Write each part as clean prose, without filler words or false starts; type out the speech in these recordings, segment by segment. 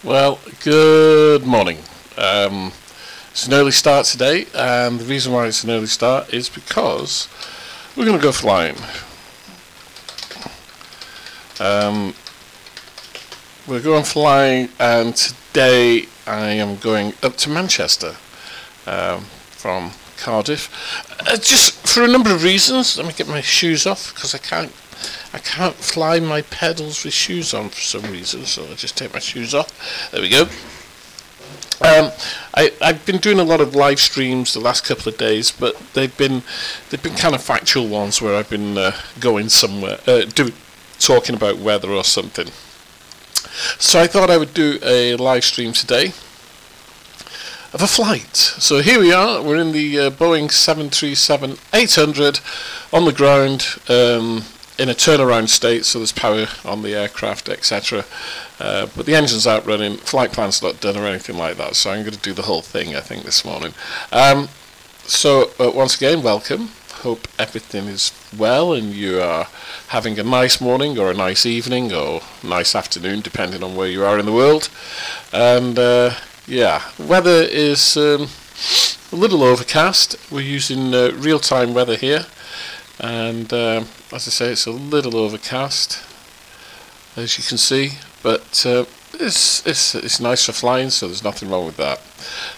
Well, good morning. It's an early start today, and the reason why it's an early start is because we're going to go flying. We're going flying, and today I am going up to Manchester from Cardiff, just for a number of reasons. Let me get my shoes off because I can't fly my pedals with shoes on for some reason, so I'll just take my shoes off. There we go. I've been doing a lot of live streams the last couple of days, but they've been kind of factual ones where I've been going somewhere, talking about weather or something. So I thought I would do a live stream today of a flight. So here we are. We're in the Boeing 737-800 on the ground. In a turnaround state, so there's power on the aircraft, etc. But the engine's out running, flight plan's not done or anything like that, so I'm going to do the whole thing, I think, this morning. So once again, welcome. Hope everything is well and you are having a nice morning or a nice evening or nice afternoon, depending on where you are in the world. And yeah, weather is a little overcast. We're using real-time weather here. And as I say, it's a little overcast, as you can see, but it's nice for flying, so there's nothing wrong with that.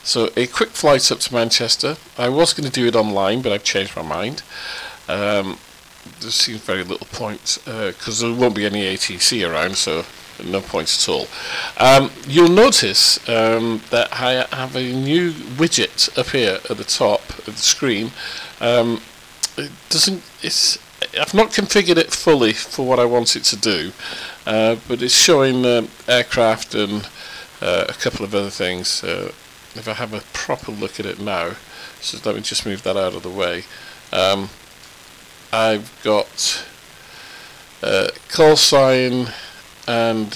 So a quick flight up to Manchester. I was going to do it online, but I've changed my mind. There seems very little point because there won't be any ATC around, so no point at all. You'll notice that I have a new widget up here at the top of the screen. I've not configured it fully for what I want it to do, but it's showing aircraft and a couple of other things. If I have a proper look at it now, so let me just move that out of the way. I've got call sign and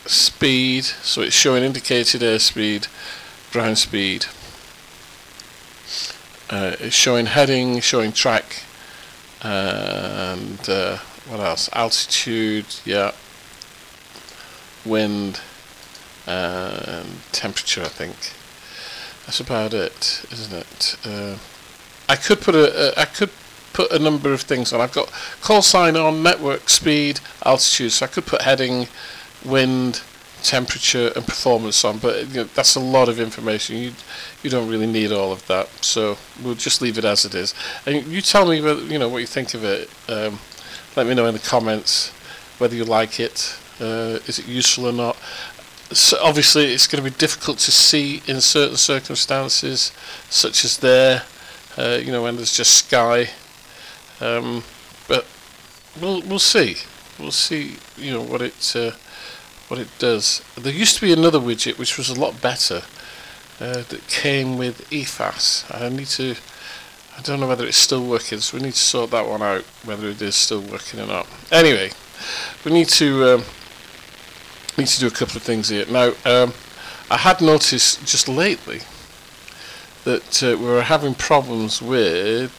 speed, so it's showing indicated airspeed, ground speed. It's showing heading, showing track, and what else? Altitude, yeah, wind, and temperature. I think that's about it, isn't it? I could put a number of things on. I've got call sign on, network speed, altitude. So I could put heading, wind, temperature and performance on, but you know, that's a lot of information. You don't really need all of that, so we'll just leave it as it is. And you tell me whether, what you think of it. Let me know in the comments whether you like it. Is it useful or not? So obviously it's going to be difficult to see in certain circumstances, such as there, when there's just sky. But we'll see. We'll see. What it does. There used to be another widget which was a lot better that came with Egff. I don't know whether it's still working, so we need to sort that one out, whether it is still working or not. Anyway, we need to do a couple of things here. Now, I had noticed just lately that we were having problems with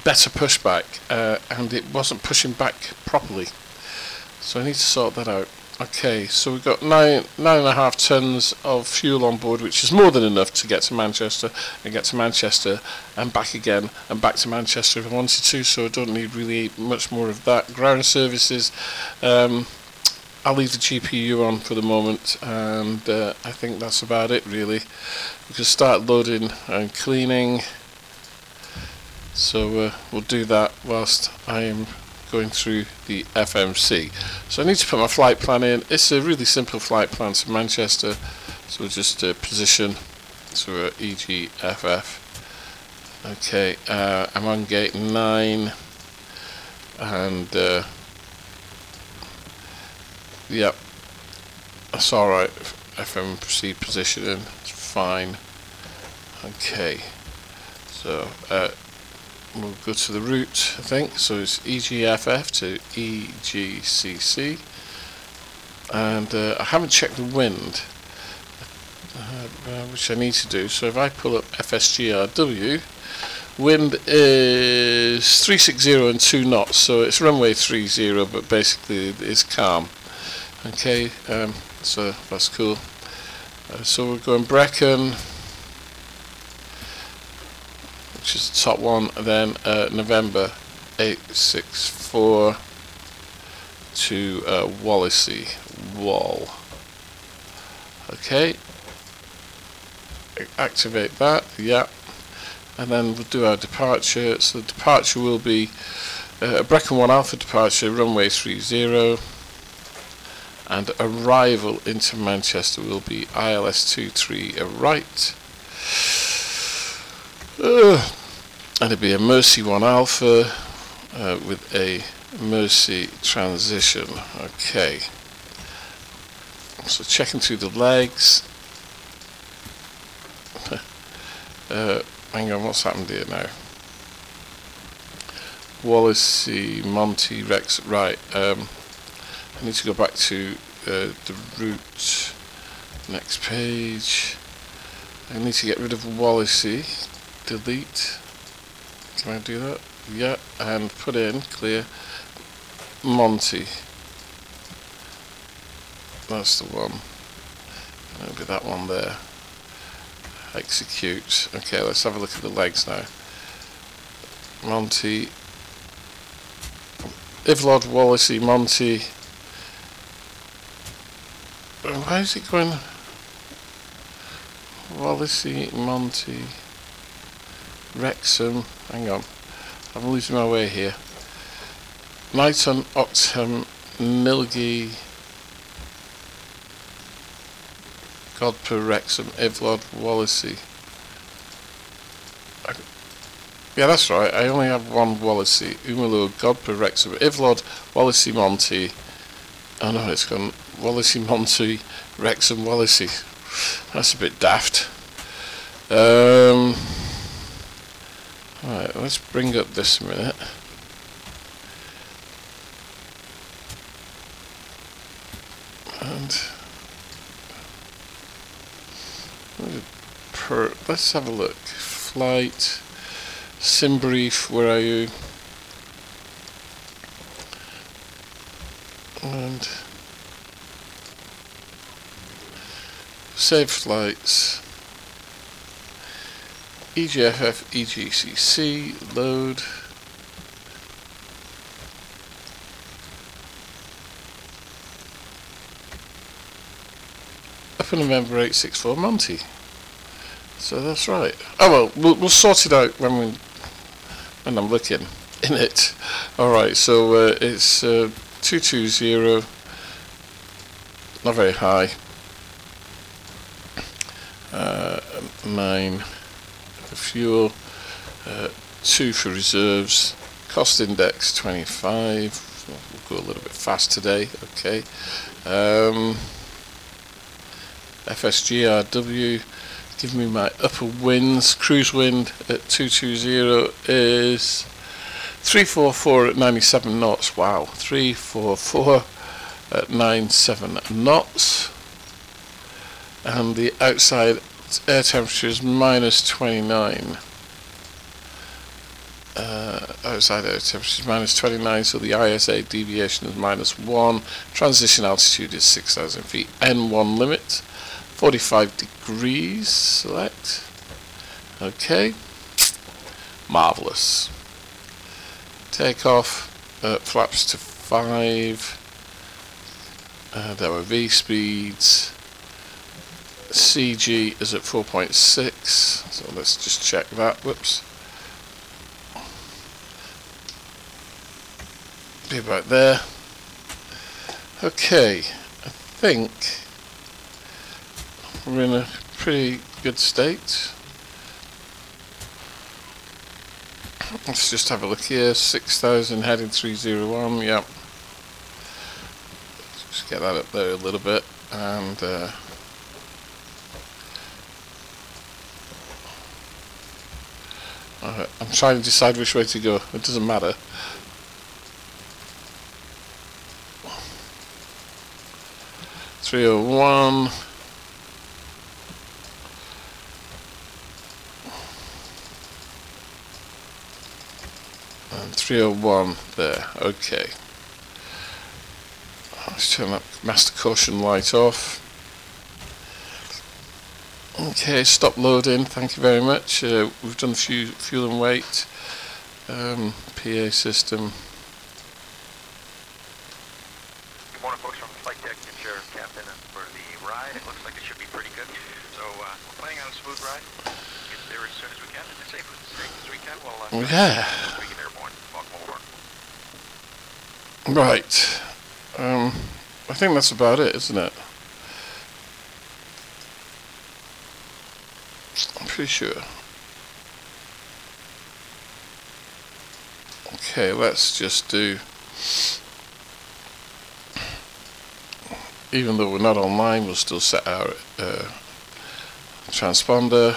better pushback, and it wasn't pushing back properly, so I need to sort that out. Okay, so we've got 9.5 tons of fuel on board, which is more than enough to get to Manchester and get to Manchester and back again and back to Manchester if I wanted to, so I don't need really much more of that. Ground services, I'll leave the GPU on for the moment, and I think that's about it really. We can start loading and cleaning. So we'll do that whilst I am going through the FMC. So I need to put my flight plan in. It's a really simple flight plan to Manchester. So we'll just position. So we're at Egff. Okay, I'm on gate 9. And yep, that's alright. FMC positioning, it's fine. Okay, so we'll go to the route, I think. So it's Egff to Egcc, and I haven't checked the wind, which I need to do. So if I pull up FSGRW, Wind is 360 and 2 knots, so it's runway 30, but basically it's calm. Okay, so that's cool. So we're going Brecon, which is the top one, and then November 864 to Wallasey Wall. Okay, activate that, yeah, and then we'll do our departure. So the departure will be Brecon 1 Alpha departure, runway 30, and arrival into Manchester will be ILS 23 right, and it'll be a Mersey 1 Alpha with a Mersey transition. Okay, so checking through the legs. Hang on, what's happened here now? Wallasey, Monty, Rex, right. I need to go back to the route. Next page. I need to get rid of Wallasey. Delete. Can I do that? Yeah, and put in clear Monty. That's the one. It'll be that one there. Execute. Okay, let's have a look at the legs now. Monty, Ivlod, Wallasey, Monty. Why is it going Wallasey, Monty, Wrexham? Hang on, I'm losing my way here. Knighton, Oxham, Milgie, Godper, Wrexham, Ivlod, Wallasey. Yeah, that's right. I only have one Wallasey. Umalu, Godper, Wrexham, Ivlod, Wallasey, Monty. Oh no, it's gone Wallasey, Monty, Wrexham, Wallasey. That's a bit daft. Right, let's bring up this a minute. And let's have a look. Flight, Simbrief, where are you? And save flights. Egff, Egcc, load. Up in November 864 Monty. So that's right. Oh well, we'll sort it out when I'm looking in it. All right. So it's 220. Not very high. 9 for fuel. 2 for reserves. Cost index 25. So we'll go a little bit fast today. Okay. FSGRW. Give me my upper winds. Cruise wind at 220 is 344 at 97 knots. Wow, 344 at 97 knots. And the outside air temperature is minus 29. Outside air temperature is minus 29, so the ISA deviation is minus 1. Transition altitude is 6,000 feet. N1 limit. 45 degrees, select. Okay, marvelous. Takeoff, flaps to 5. There were V speeds. CG is at 4.6, so let's just check that. Whoops. Be about there. Okay, I think we're in a pretty good state. Let's just have a look here. 6,000 heading 301. Yep. Just get that up there a little bit, and I'm trying to decide which way to go. It doesn't matter. .301. and 301 there. Okay. Let's turn that master caution light off. Okay, stop loading. Thank you very much. We've done fuel and weight. PA system. Good morning, folks, from Flight Deck. It's your captain for the ride. It looks like it should be pretty good. So we're planning on a smooth ride. Get there as soon as we can, and as safe as we can. Yeah. We can airborne. Walk over. Right. I think that's about it, isn't it? I'm pretty sure. Okay, let's just do, even though we're not online, we'll still set our transponder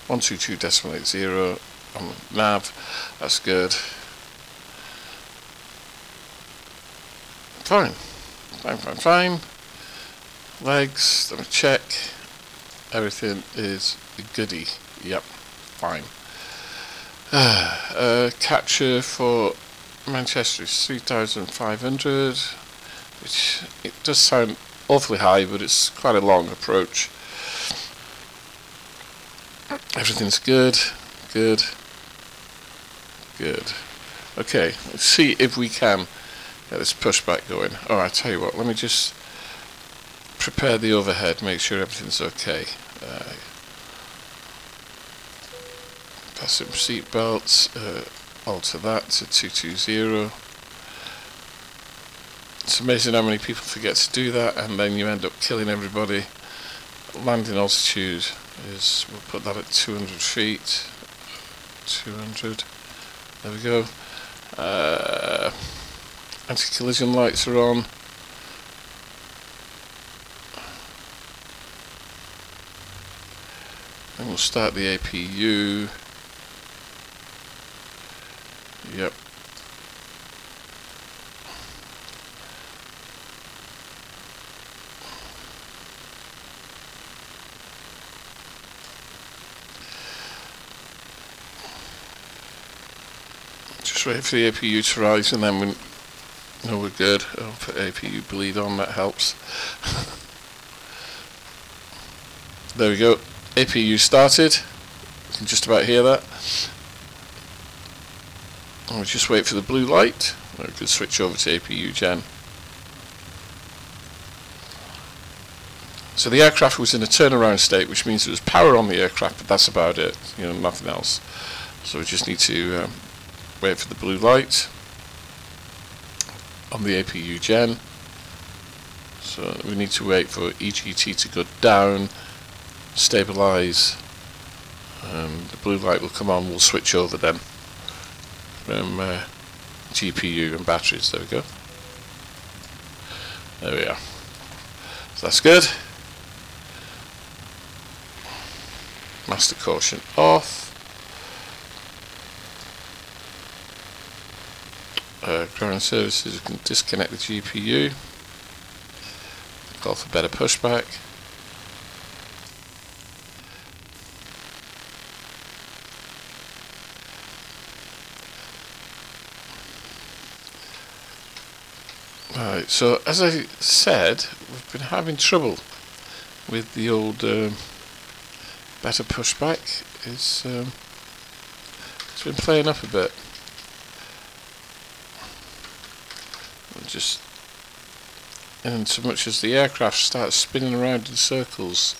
122.80 on the nav. That's good. Fine. Fine. Legs, let me check. Everything is goody. Yep, fine. Capture for Manchester is 3,500, which it does sound awfully high, but it's quite a long approach. Everything's good. Okay, let's see if we can get this pushback going. Oh, I tell you what, let me just prepare the overhead, make sure everything's okay. Fasten seat belts, alter that to 220. It's amazing how many people forget to do that, and then you end up killing everybody. Landing altitude is, we'll put that at 200 feet. 200. There we go. Anti-collision lights are on. Then we'll start the APU. Yep. Just wait for the APU to rise, and then we know we're good. I'll put APU bleed on, that helps. There we go. APU started. You can just about hear that. And we'll just wait for the blue light. We could switch over to APU Gen. So the aircraft was in a turnaround state, which means there was power on the aircraft, but that's about it. Nothing else. So we just need to wait for the blue light on the APU Gen. So we need to wait for Egcc to go down, stabilize. The blue light will come on. We'll switch over then from GPU and batteries. There we go. There we are. So that's good. Master caution off. Ground services, we can disconnect the GPU. Call for better pushback. Right, so as I said, we've been having trouble with the old better pushback. It's been playing up a bit. Just in so much as the aircraft starts spinning around in circles.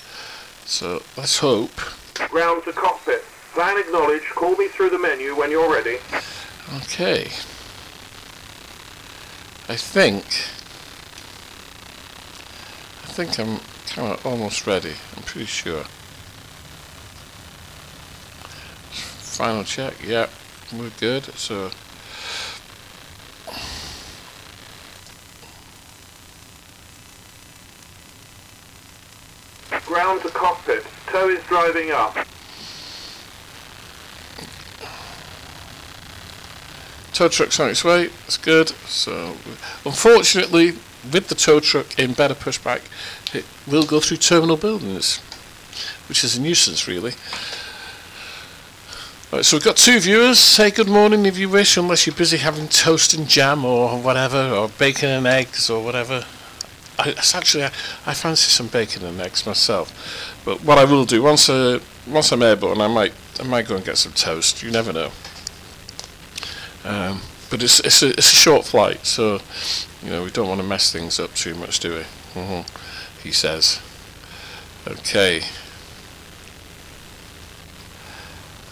So let's hope. Ground to cockpit. Plan acknowledged. Call me through the menu when you're ready. Okay. I think I'm kind of almost ready. I'm pretty sure. Final check. Yep, we're good. So ground to cockpit. Tow is driving up. Tow truck's on its way. That's good. So unfortunately, with the tow truck in better pushback, it will go through terminal buildings, which is a nuisance really. Right, so we've got 2 viewers. Say good morning if you wish, unless you're busy having toast and jam or whatever, or bacon and eggs or whatever. I fancy some bacon and eggs myself. But what I will do, once I'm airborne, I might go and get some toast. You never know. But it's a short flight, so you know we don't want to mess things up too much, do we? He says. Okay.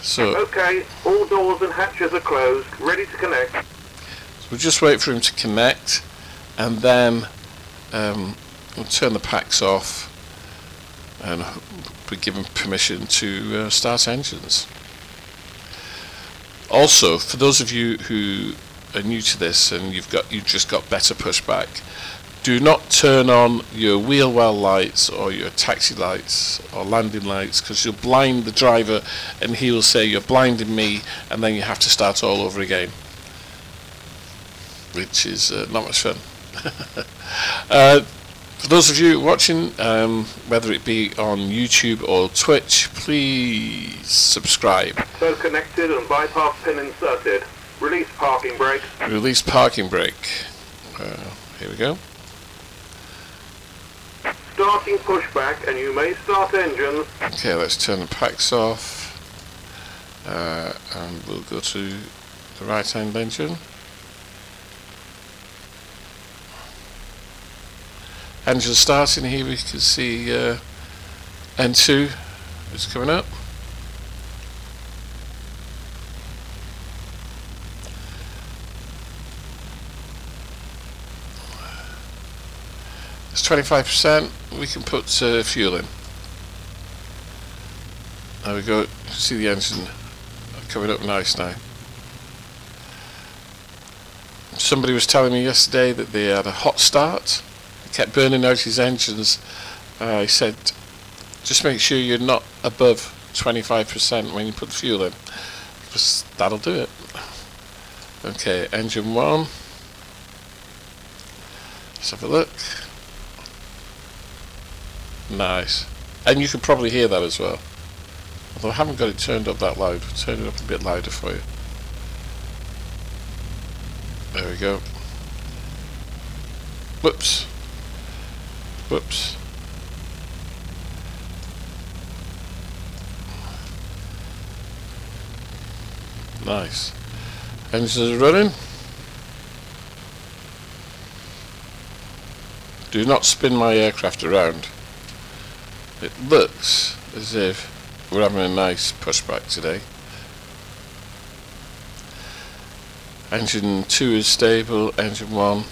So. Okay, all doors and hatches are closed, ready to connect. So we'll just wait for him to connect, and then we'll turn the packs off, and we give him permission to start engines. Also, for those of you who are new to this and you've just got better pushback, do not turn on your wheel well lights or your taxi lights or landing lights, because you'll blind the driver and he will say you're blinding me, and then you have to start all over again, which is not much fun. For those of you watching, whether it be on YouTube or Twitch, please subscribe. So connected and bypass pin inserted. Release parking brake. Release parking brake. Here we go. Starting pushback, and you may start engines. Okay, let's turn the packs off, and we'll go to the right hand engine. Engine starting. Here we can see N2 is coming up. It's 25%. We can put fuel in. There we go. You can see the engine coming up nice now. Somebody was telling me yesterday that they had a hot start. They kept burning out his engines. He said, just make sure you're not above 25% when you put the fuel in, because that'll do it. Okay, engine 1. Let's have a look. Nice. And you can probably hear that as well. Although I haven't got it turned up that loud. I'll turn it up a bit louder for you. There we go. Whoops. Whoops. Nice. Engines are running. Do not spin my aircraft around. It looks as if we're having a nice pushback today. Engine 2 is stable, engine 1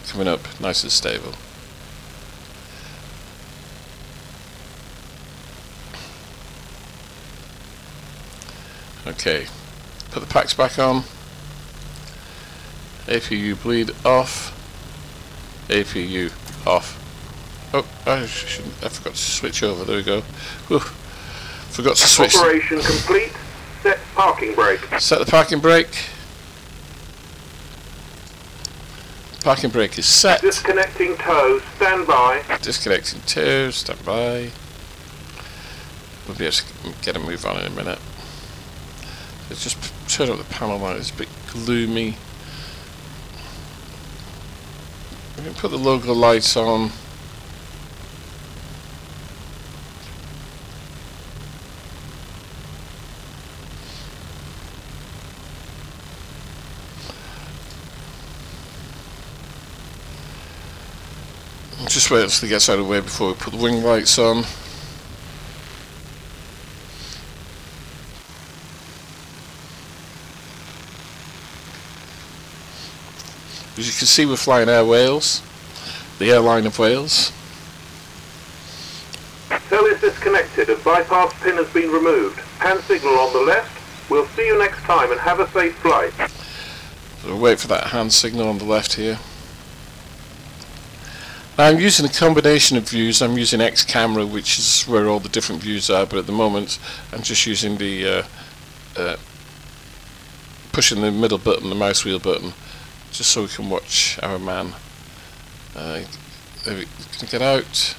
coming up nice and stable. Okay, put the packs back on. APU bleed off. APU off. Oh, I forgot to switch over. There we go. Whew. Forgot to switch. Operation complete. Set parking brake. Set the parking brake. Parking brake is set. Disconnecting tow. Stand by. Disconnecting tow. Stand by. We'll be able to get a move on in a minute. Let's just turn up the panel light. It's a bit gloomy. We can put the logo lights on. Just wait until it gets out of the way before we put the wing lights on. As you can see, we're flying Air Wales, the airline of Wales. Cell is disconnected and bypass pin has been removed. Hand signal on the left. We'll see you next time and have a safe flight. So we'll wait for that hand signal on the left here. Now I'm using a combination of views. I'm using X camera, which is where all the different views are, but at the moment I'm just using the pushing the middle button, the mouse wheel button, just so we can watch our man. There we can get out.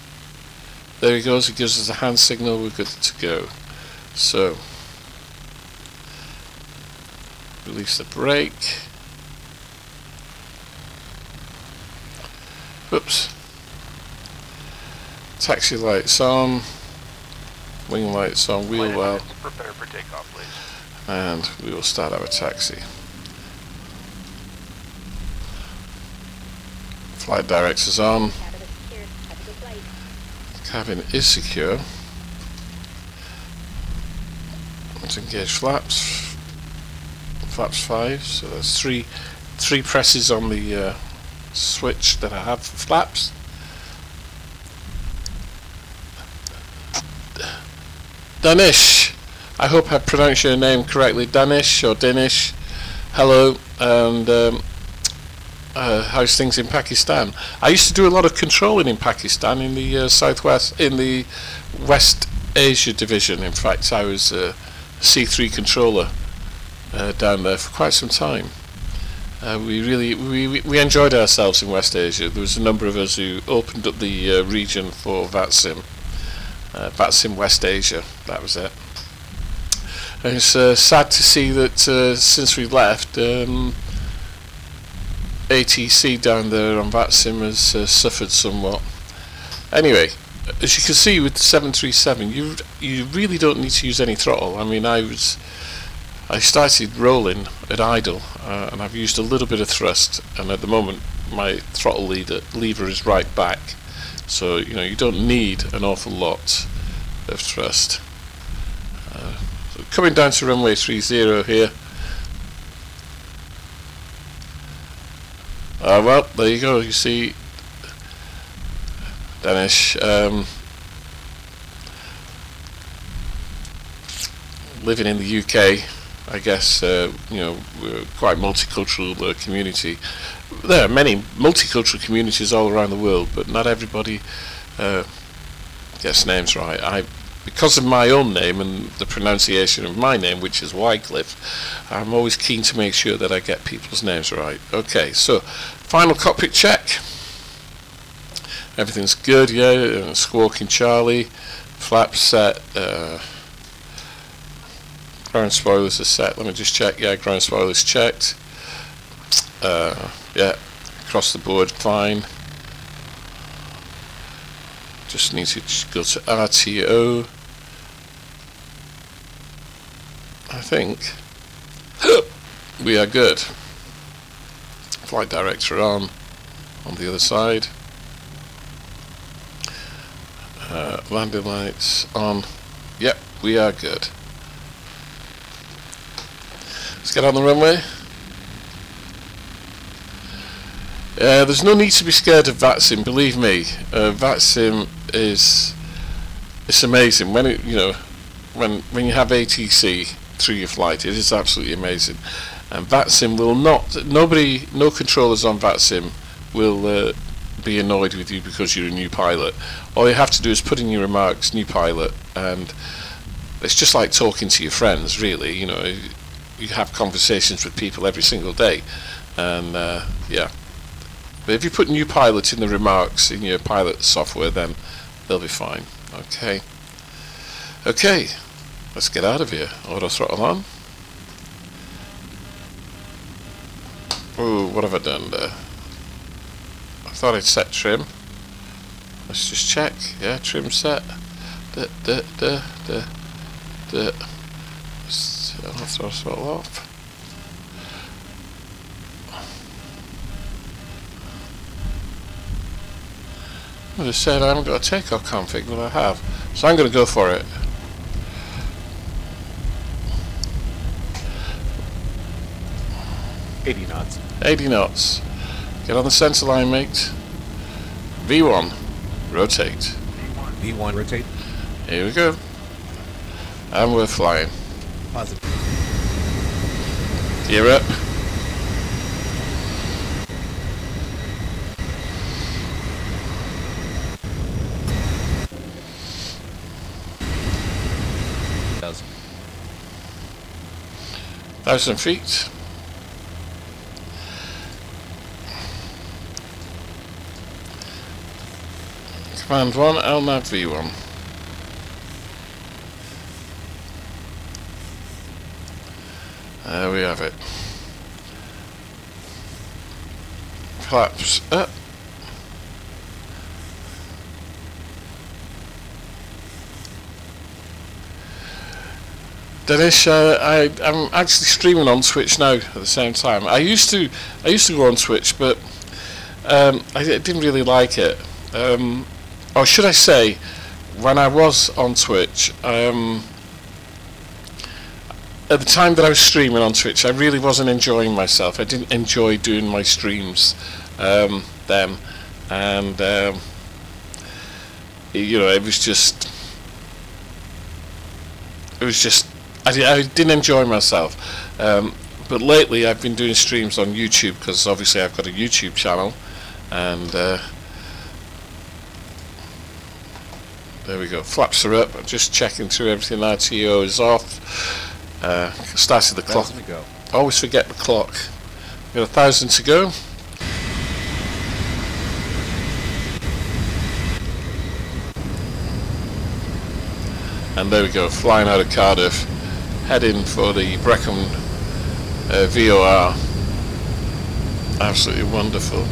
There he goes. He gives us a hand signal. We're good to go. So release the brake. Whoops. Taxi lights on, wing lights on, wheel well, Prepare for takeoff, please. and we will start our taxi. Flight directors on. Cabin is secure. Let's engage flaps. Flaps 5. So there's three presses on the switch that I have for flaps. Danish, I hope I pronounced your name correctly. Danish or Danish. Hello, and how's things in Pakistan? I used to do a lot of controlling in Pakistan, in the southwest, in the West Asia division. In fact, I was a C3 controller down there for quite some time. We enjoyed ourselves in West Asia. There was a number of us who opened up the region for VATSIM. VATSIM West Asia, that was it. And it's sad to see that since we left, ATC down there on VATSIM has suffered somewhat. Anyway, as you can see with the 737, you really don't need to use any throttle. I mean, I started rolling at idle, and I've used a little bit of thrust, and at the moment my throttle lever is right back. So you don't need an awful lot of thrust. So coming down to runway 30 here. Well, there you go. You see, Danish, living in the UK, I guess we're quite multicultural community. There are many multicultural communities all around the world, but not everybody gets names right. Because of my own name and the pronunciation of my name, which is Wycliffe, I'm always keen to make sure that I get people's names right. Okay, so final cockpit check. Everything's good, yeah. Squawking Charlie, flaps set. Ground spoilers are set. Let me just check. Yeah, ground spoilers checked. Yeah, across the board fine. Just need to go to RTO. I think we are good. Flight director on the other side. Landing lights on. Yep, we are good. Let's get on the runway. There's no need to be scared of VATSIM, believe me. VATSIM it's amazing when when you have ATC through your flight. It is absolutely amazing. And VATSIM will no controllers on VATSIM will be annoyed with you because you're a new pilot. All you have to do is put in your remarks, new pilot, and it's just like talking to your friends, really. You have conversations with people every single day, and yeah. But if you put new pilot in the remarks in your pilot software, then they'll be fine. Okay. Okay, let's get out of here. Auto throttle on. Ooh, what have I done there? I thought I'd set trim. Let's just check. Yeah, trim set. Auto throttle off. I just said I haven't got a takeoff config, but I have. So I'm going to go for it. $80 knots. 80 knots. Get on the center line, mate. V1. Rotate. V1 rotate. Here we go. And we're flying. Positive. Gear up. Does. 1,000 feet. Command 1, LNAV V1. There we have it. Flaps up. Dennis, I'm actually streaming on Twitch now at the same time. I used to go on Twitch, but I didn't really like it. Or should I say, when I was on Twitch, at the time that I was streaming on Twitch, I really wasn't enjoying myself. I didn't enjoy doing my streams then, and you know, it was just I didn't enjoy myself. But lately I've been doing streams on YouTube, because obviously I've got a YouTube channel, and there we go. Flaps are up. I'm just checking through everything. RTO is off. Started the clock. 1,000 to go. Always forget the clock. Got 1,000 to go. And there we go, flying out of Cardiff, heading for the Brecon VOR. Absolutely wonderful.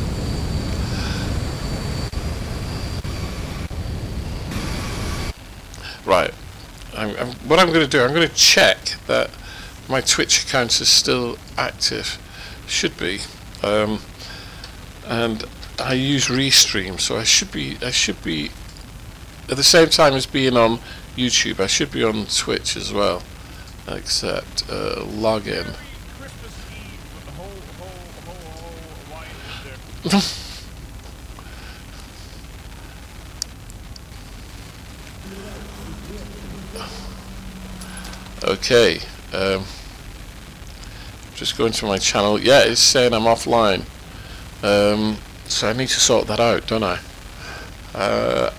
Right, what I'm going to do, I'm going to check that my Twitch account is still active. Should be. And I use Restream, so I should be at the same time as being on YouTube. I should be on Twitch as well, except login. Okay, just going to my channel. Yeah, it's saying I'm offline, so I need to sort that out, don't I?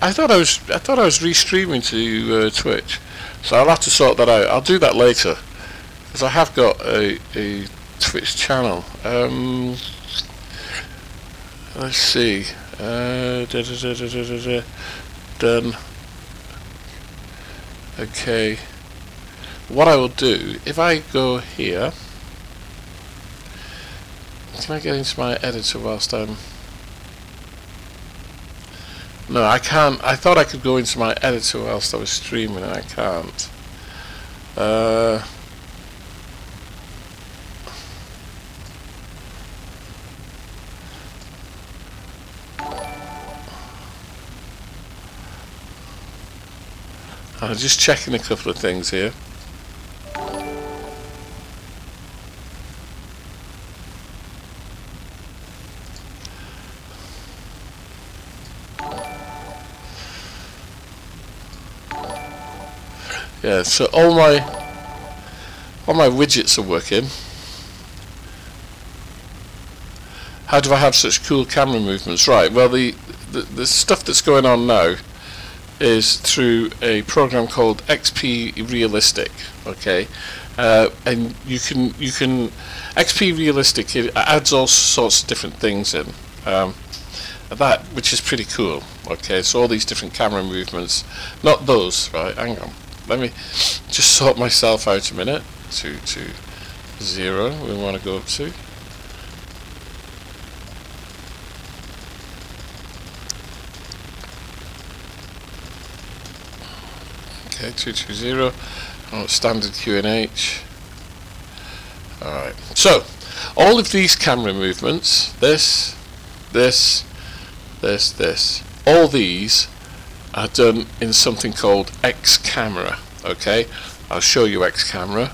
I thought I was restreaming to Twitch, so I'll have to sort that out. I'll do that later, because I have got a Twitch channel. Let's see. Done. Okay. What I will do, if I go here, can I get into my editor whilst I'm... No, I can't. I thought I could go into my editor whilst I was streaming, and I can't. I'm just checking a couple of things here. Yeah, so all my widgets are working. How do I have such cool camera movements? Right, well the stuff that's going on now is through a program called XP Realistic, okay? And you can XP Realistic, it adds all sorts of different things in, that, which is pretty cool. Okay, so all these different camera movements, not those, right? Hang on, let me just sort myself out a minute. 2 to 0 we want to go up to. Okay, 220. Standard Q&H. Alright, so all of these camera movements, this, all these are done in something called Xcamera. Okay, I'll show you Xcamera.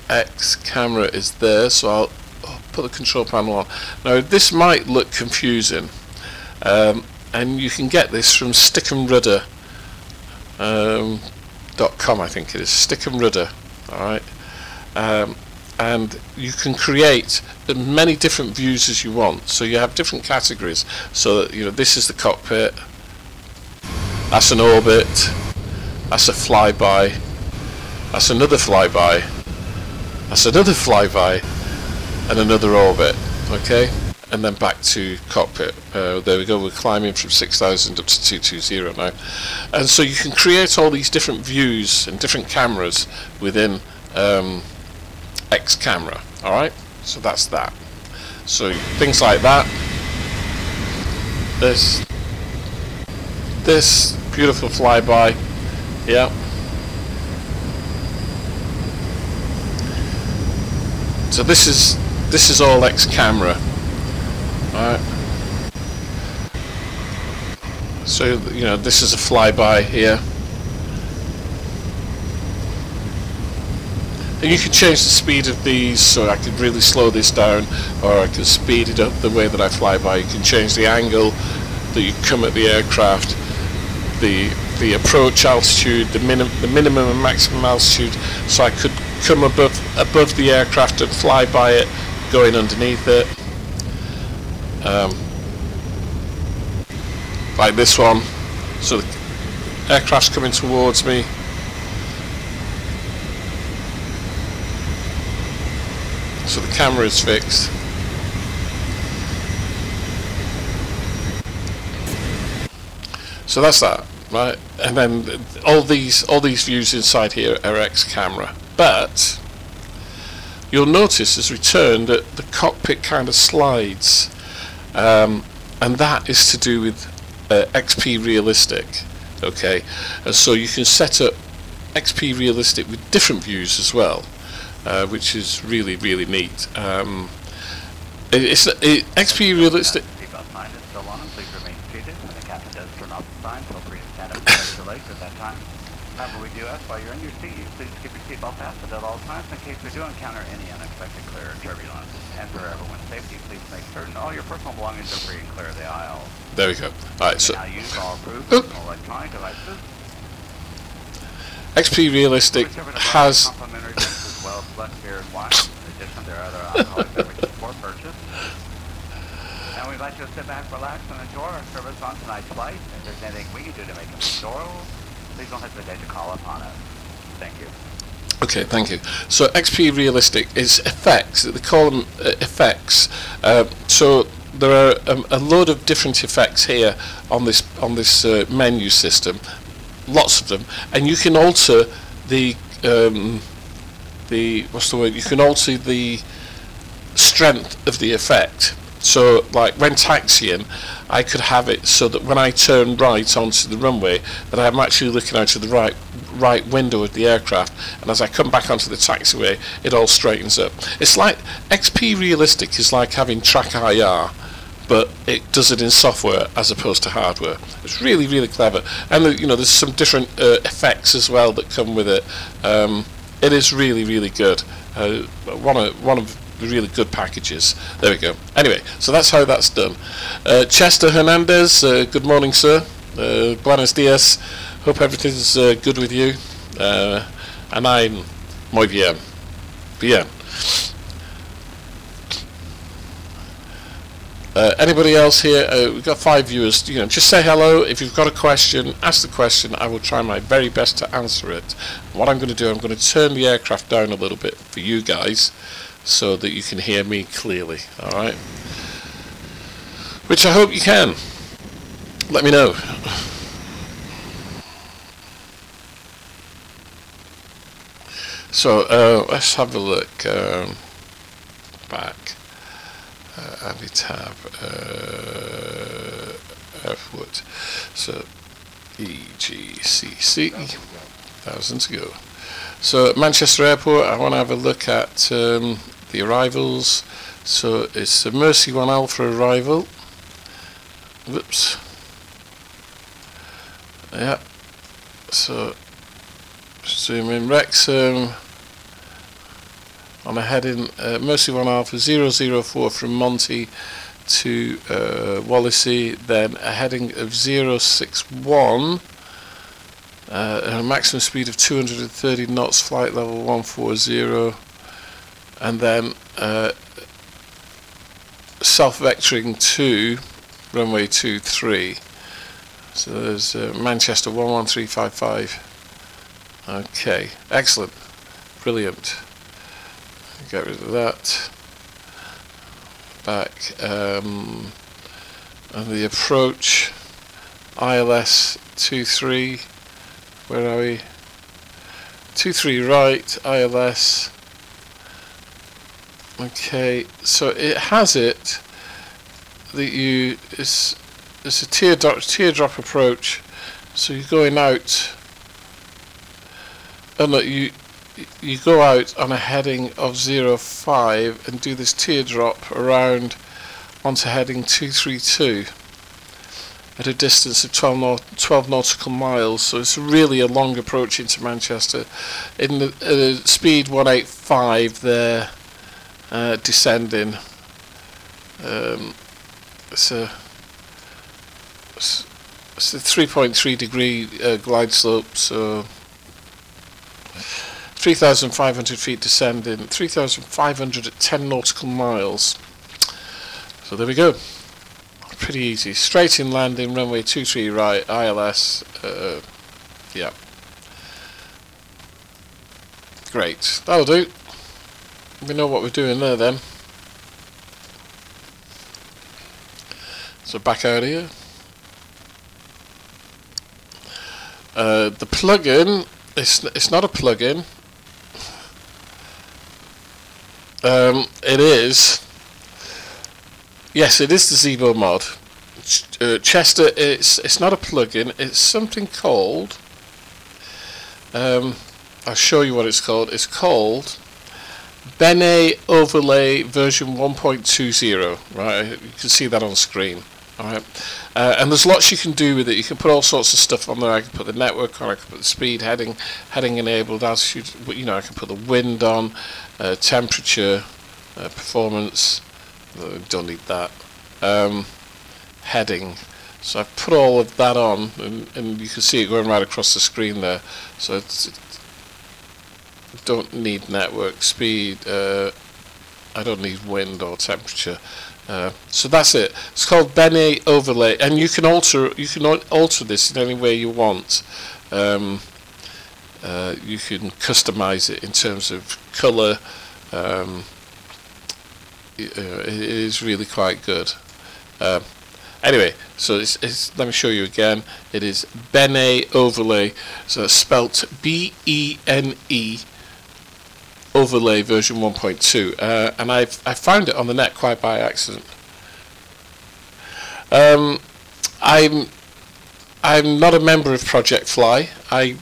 Xcamera is there, so I'll put the control panel on. Now this might look confusing, and you can get this from stickandrudder.com, I think it is, stickandrudder. Alright, and you can create as many different views as you want, so you have different categories, so that, you know, this is the cockpit, that's an orbit, that's a flyby, that's another flyby, that's another flyby, and another orbit. Okay, and then back to cockpit. There we go, we're climbing from 6000 up to 220 now. And so you can create all these different views and different cameras within X camera. Alright, so that's that. So things like that. This beautiful flyby. Yeah. So this is all X camera. Alright. So you know, this is a flyby here. And you can change the speed of these, so I could really slow this down, or I can speed it up the way that I fly by. You can change the angle that you come at the aircraft, the approach altitude, the minimum and maximum altitude, so I could come above the aircraft and fly by it, going underneath it. Like this one, so the aircraft's coming towards me. So the camera is fixed. So that's that, right? And then all these views inside here are X camera. But you'll notice as we turn that the cockpit kind of slides, and that is to do with XP Realistic. Okay, and so you can set up XP Realistic with different views as well. Which is really neat. XP Realistic. Seatbelt sign is still on, and please remain seated. When the captain does turn off the sign, feel free to stand up and stretch your legs at that time. However, we do ask while you're in your seat, you please keep your seatbelt fastened at all times in case we do encounter any unexpected clear or turbulence. And for everyone's safety, please make certain all your personal belongings are free and clear of the aisle. There we go. Alright, so now use all approved personal electronic devices. XP Realistic has Complimentary drinks as well as select beer and wine. In addition, there are other alcoholic beverages for purchase. And we'd like you to sit back, relax, and enjoy our service on tonight's flight. If there's anything we can do to make it enjoyable, please don't hesitate to call upon us. Thank you. okay. Thank you. So XP Realistic is effects. They call them effects. So there are a load of different effects here on this menu system. Lots of them, and you can alter the what's the word? You can alter the strength of the effect. So, like when taxiing, I could have it so that when I turn right onto the runway, that I'm actually looking out of the right window of the aircraft, and as I come back onto the taxiway, it all straightens up. It's like XP Realistic is like having Track IR, but it does it in software as opposed to hardware. It's really clever, and you know, there's some different effects as well that come with it. It is really good. One of the really good packages. There we go. Anyway, so that's how that's done. Chester Hernandez, good morning, sir. Buenos dias. Hope everything's good with you. And I'm muy bien. Bien. Anybody else here? We've got 5 viewers. You know, just say hello. If you've got a question, ask the question. I will try my very best to answer it. What I'm going to do, I'm going to turn the aircraft down a little bit for you guys, so that you can hear me clearly. All right. Which I hope you can. Let me know. So let's have a look. Back. Avi tab. F-wood. So Egcc. Thousands ago. So at Manchester Airport, I want to have a look at the arrivals. So it's a Mercy 1 Alpha arrival. Whoops. Yeah. So zoom in. Wrexham on a heading Mercy 1 Alpha 004 from Monty to Wallasey, then a heading of 061. A maximum speed of 230 knots, flight level 140, and then self-vectoring to runway 23. So there's Manchester 11355. Okay, excellent, brilliant. Get rid of that. back, and the approach ILS 23. Where are we? 23 right, ILS. Okay, so it has it that it's a teardrop approach. So you're going out. Oh no, you go out on a heading of 05 and do this teardrop around onto heading 232 at a distance of 12 nautical miles. So it's really a long approach into Manchester. In the speed 185 there, descending. It's a 3.3 degree glide slope, so 3,500 feet descending, 3,500 at 10 nautical miles. So there we go. Pretty easy. Straight in landing, runway 23 right, ILS. Yeah. Great. That'll do. We know what we're doing there then. So back out here. The plugin, it's not a plugin. It is. Yes, it is the Zebo mod. Chester, it's not a plugin. It's something called. I'll show you what it's called. It's called Bene Overlay version 1.20. Right, you can see that on screen. Alright, and there's lots you can do with it. You can put all sorts of stuff on there. I can put the network on, I can put the speed, heading enabled, altitude, you know, I can put the wind on, temperature, performance, don't need that, heading. So I've put all of that on, and you can see it going right across the screen there. So don't need network, speed, I don't need wind or temperature. So that's it. It's called Bene Overlay, and you can alter this in any way you want. You can customize it in terms of color. It is really quite good. Anyway, so let me show you again. It is Bene Overlay, so it's spelt B-E-N-E Overlay version 1.2, and I found it on the net quite by accident. I'm not a member of Project Fly. I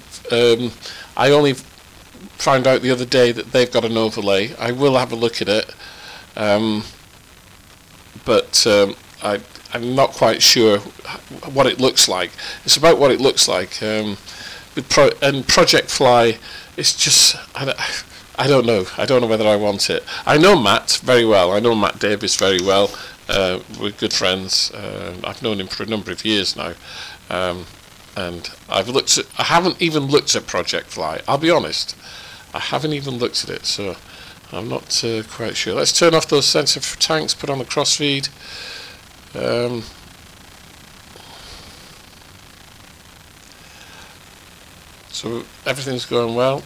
only found out the other day that they've got an overlay. I will have a look at it, but I'm not quite sure what it looks like. It's about what it looks like. And Project Fly, it's just I don't know. I don't know whether I want it. I know Matt very well. I know Matt Davis very well. We're good friends. I've known him for a number of years now, and I haven't even looked at Project Fly. I'll be honest. I haven't even looked at it, so I'm not quite sure. Let's turn off those sensor tanks. Put on the crossfeed. So everything's going well.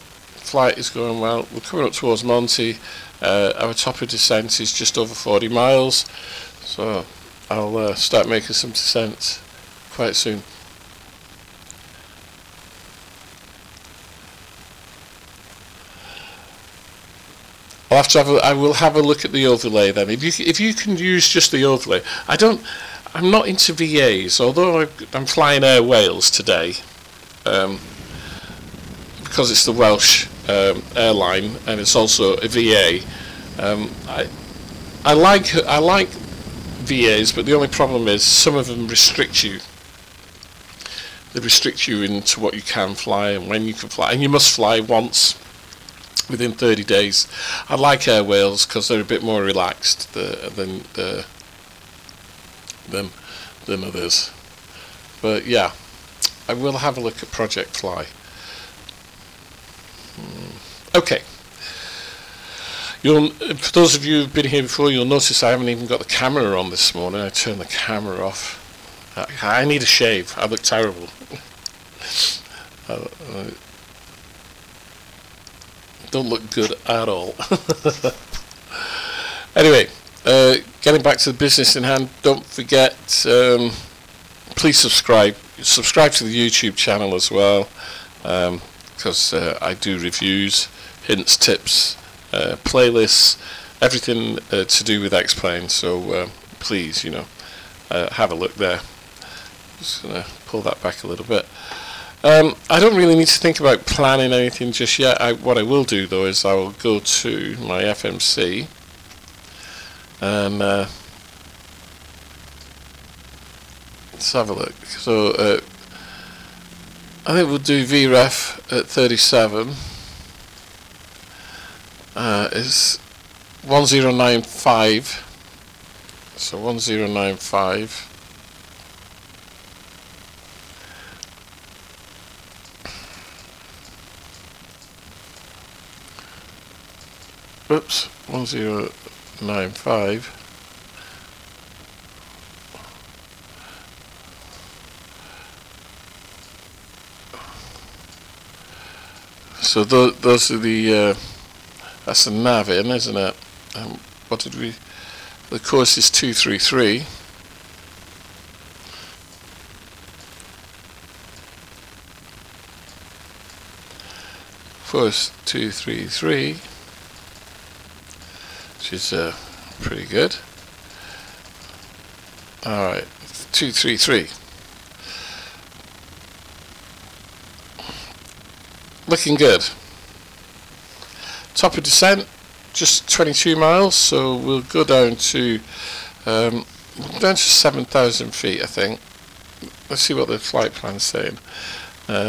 Flight is going well. We're coming up towards Monty. Our top of descent is just over 40 miles, so I'll start making some descents quite soon. I will have a look at the overlay then. If you can use just the overlay, I'm not into VAs, although I'm flying Air Wales today, because it's the Welsh airline and it's also a VA. I like VAs, but the only problem is some of them restrict you. They restrict you into what you can fly and when you can fly, and you must fly once within 30 days. I like Air Wales because they're a bit more relaxed than others. But yeah, I will have a look at Project Fly. Okay. For those of you who've been here before, you'll notice I haven't even got the camera on this morning. I turned the camera off. I need a shave. I look terrible. Don't look good at all. Anyway, getting back to the business in hand, don't forget, please subscribe to the YouTube channel as well, because I do reviews, hints, tips, playlists, everything to do with Xplane, so please, you know, have a look there. Just going to pull that back a little bit. I don't really need to think about planning anything just yet. What I will do though is I will go to my FMC and let's have a look. So I think we'll do VREF at 37 is 1095, so 1095. Oops, 1095. So those are the that's the nav in, isn't it? What did we? The course is 233. Course 233. Which is pretty good. Alright, 233. Looking good. Top of descent, just 22 miles, so we'll go down to 7,000 feet, I think. Let's see what the flight plan's saying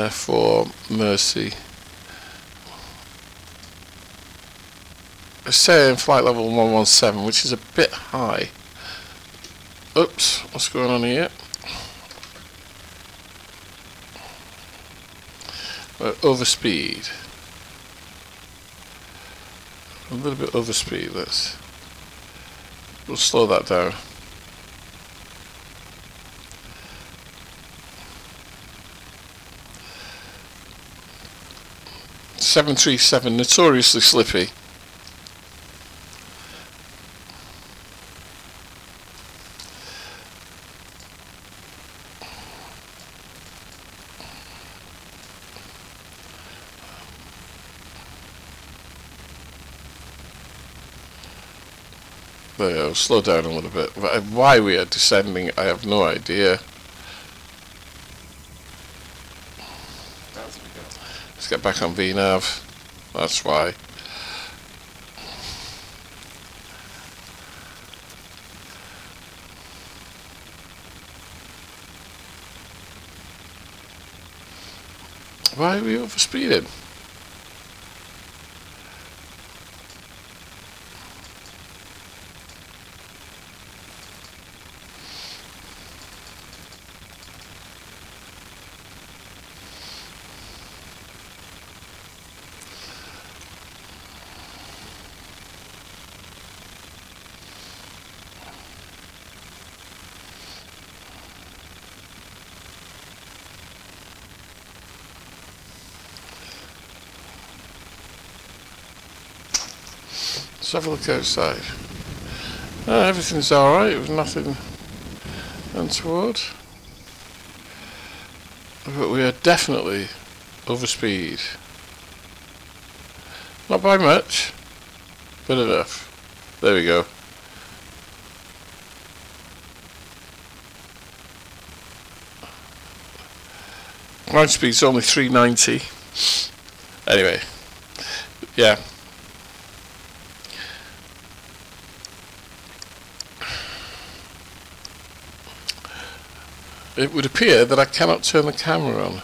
for Mercy. It's saying flight level 117, which is a bit high. Oops, what's going on here? Over speed. A little bit over speed. We'll slow that down. .737, notoriously slippy. There we go, slow down a little bit. Why we are descending, I have no idea. Let's get back on VNav. That's why. Why are we overspeeding? Let's have a look outside. Everything's alright, there's nothing untoward. But we are definitely over speed. Not by much, but enough. There we go. Ground speed's only 390. Anyway, yeah. It would appear that I cannot turn the camera on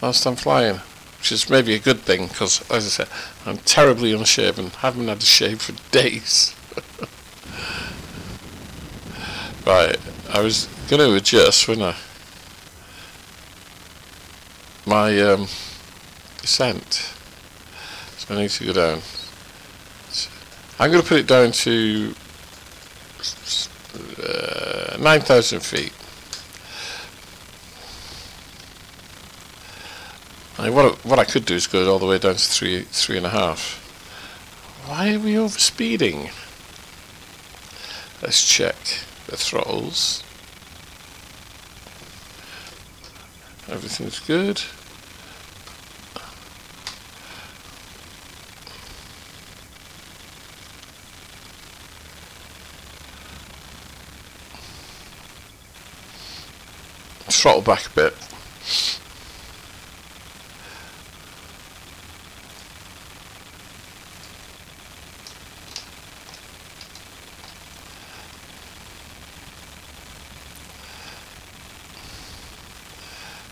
whilst I'm flying, which is maybe a good thing because, as I said, I'm terribly unshaven, haven't had a shave for days. Right, I was going to adjust, wasn't I? My descent, so I need to go down. I'm going to put it down to 9,000 feet. What I could do is go all the way down to 3.5. Why Why are we overspeeding? Let's check the throttles. Everything's good. Throttle back a bit.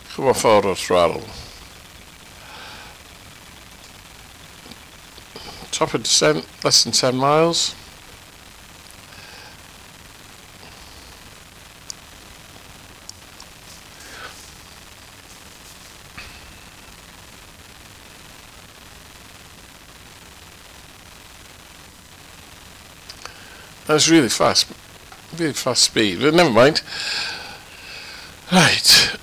Come off auto throttle. Top of descent, less than 10 miles. That's really fast speed, but never mind. Right,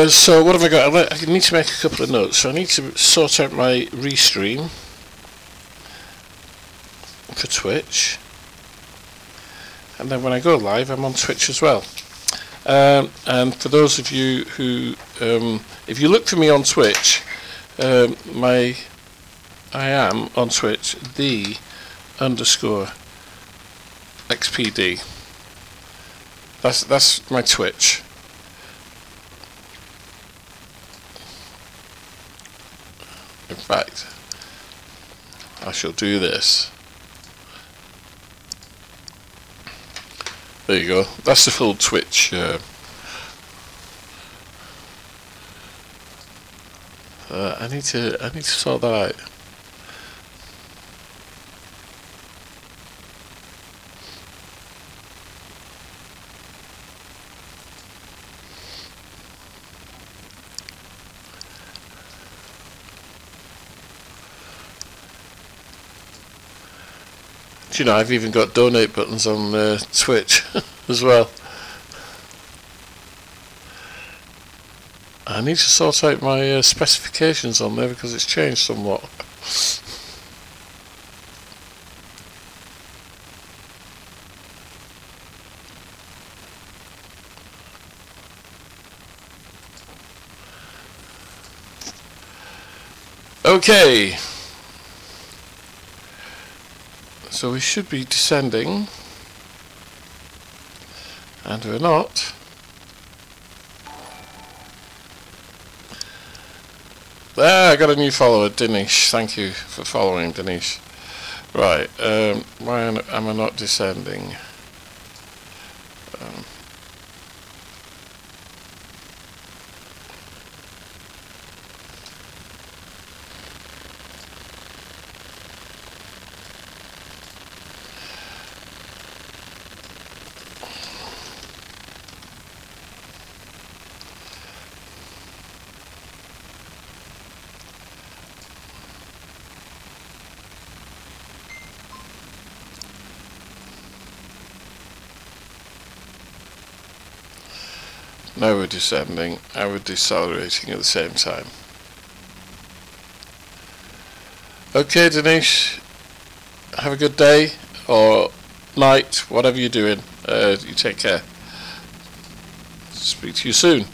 so what have I got? I need to make a couple of notes. So I need to sort out my restream for Twitch, and then when I go live I'm on Twitch as well. And for those of you who, if you look for me on Twitch, I am on Twitch, _XPD. That's my Twitch. In fact, I shall do this. There you go. That's the full Twitch. I need to sort that out. Do you know, I've even got donate buttons on Twitch as well. I need to sort out my specifications on there because it's changed somewhat. Okay. So we should be descending, and we're not. There, I got a new follower, Dinesh. Thank you for following, Dinesh. Right, why am I not descending? Now we're descending, and we're decelerating at the same time. Okay, Dinesh, have a good day, or night, whatever you're doing. You take care. Speak to you soon.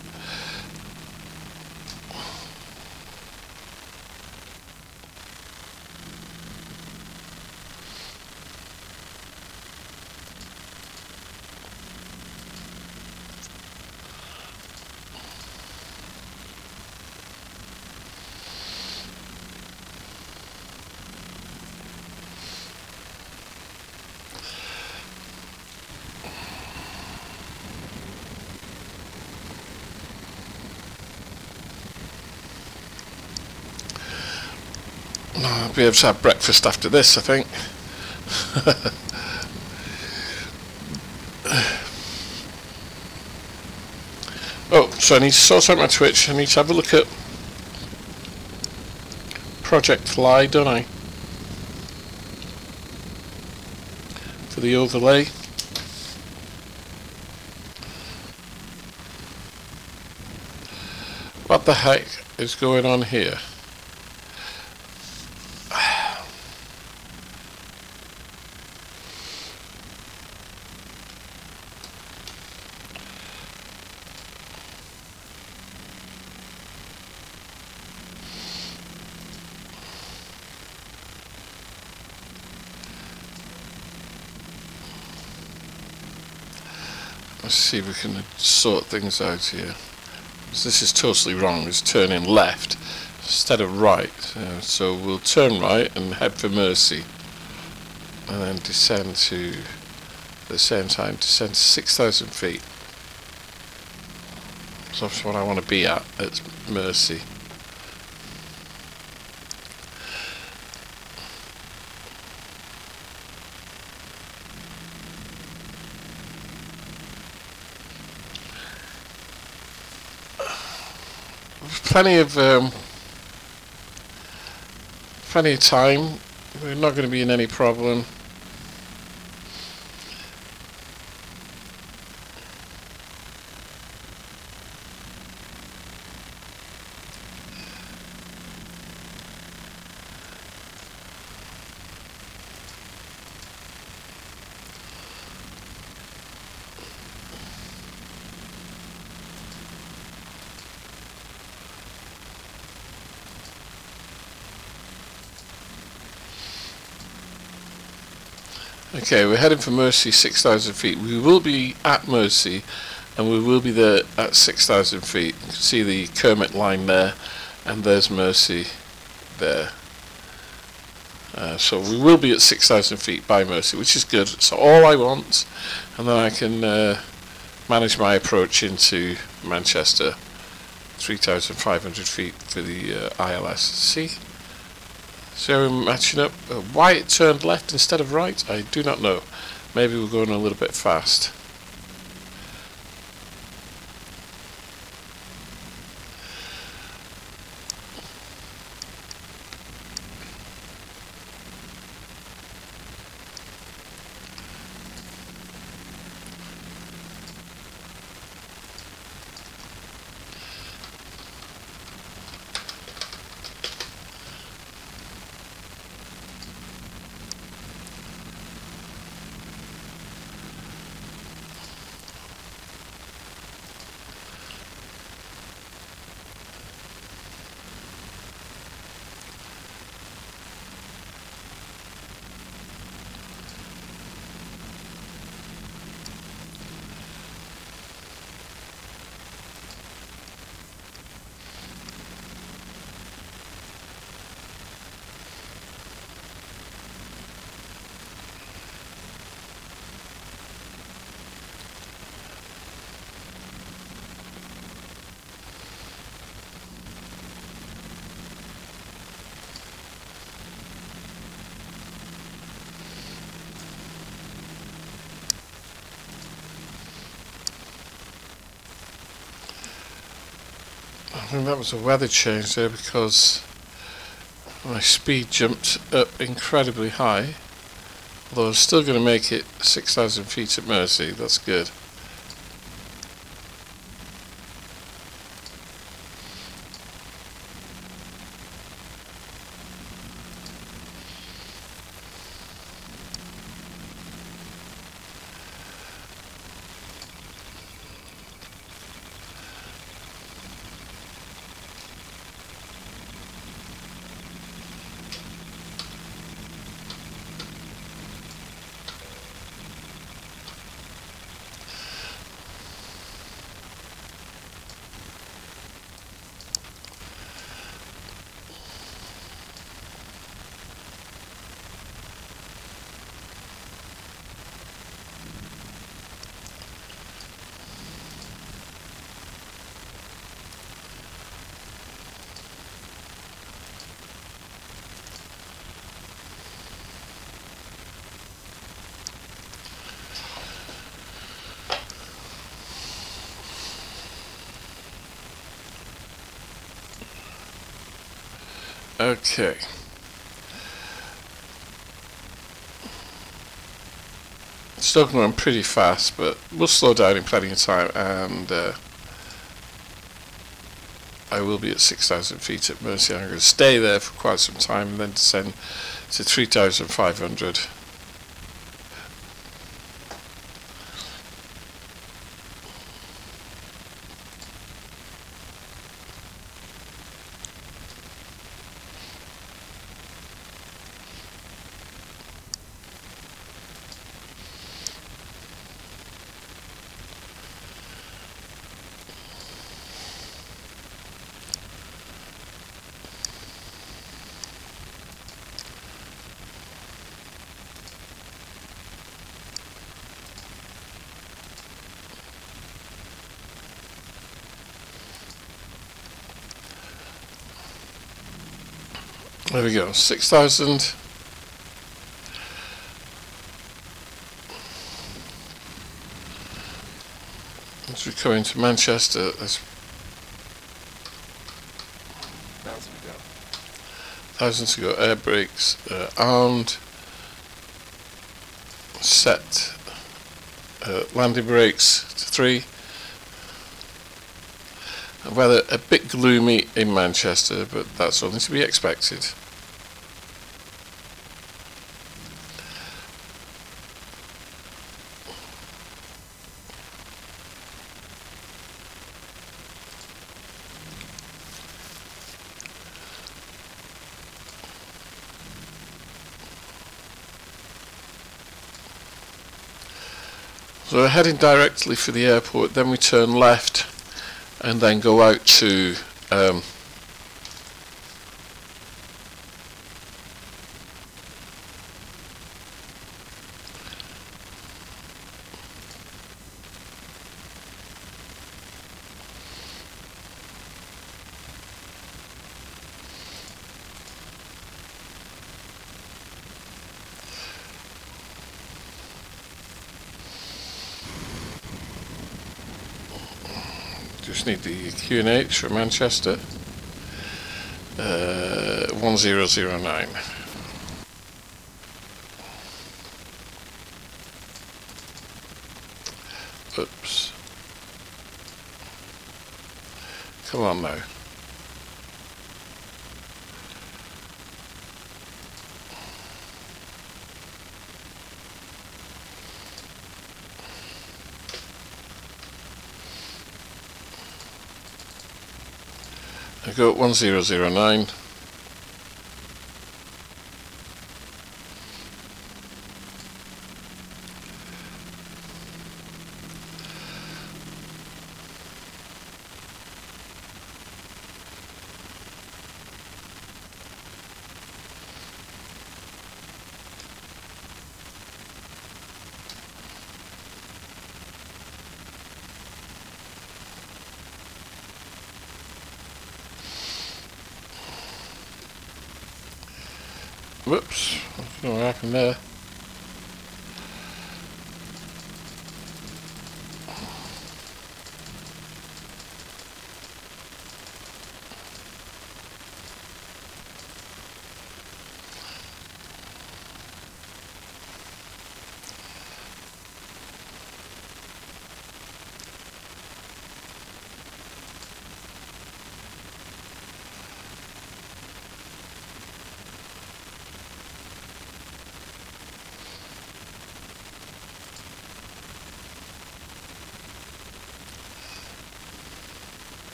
I'll be able to have breakfast after this, I think. Oh, so I need to sort out my Twitch. I need to have a look at Project Fly, don't I? For the overlay. What the heck is going on here? Let's see if we can sort things out here. So this is totally wrong. It's turning left instead of right. So we'll turn right and head for Mercy, and then descend to, at the same time, descend to 6,000 feet. So that's what I want to be at Mercy. Plenty of time. We're not going to be in any problem. Okay, we're heading for Mercy, 6,000 feet. We will be at Mercy, and we will be there at 6,000 feet. You can see the Kermit line there, and there's Mercy there. So we will be at 6,000 feet by Mercy, which is good. So all I want, and then I can manage my approach into Manchester, 3,500 feet for the ILS. See? So we're matching up. Why it turned left instead of right, I do not know. Maybe we're going a little bit fast. I think that was a weather change there, because my speed jumped up incredibly high. Although I'm still going to make it 6,000 feet at Mercy. That's good. Okay. Still going pretty fast, but we'll slow down in plenty of time, and I will be at 6,000 feet at Mercy. I'm going to stay there for quite some time and then descend to 3,500. There we go, 6,000. As we come into Manchester, there's 1,000 to go. Air brakes armed. Set landing brakes to 3. Weather a bit gloomy in Manchester, but that's only to be expected. So we're heading directly for the airport, then we turn left and then go out to just need the Q&H for Manchester. 1009. Oops. Come on now. I go at 1009. Whoops, I don't know what happened there.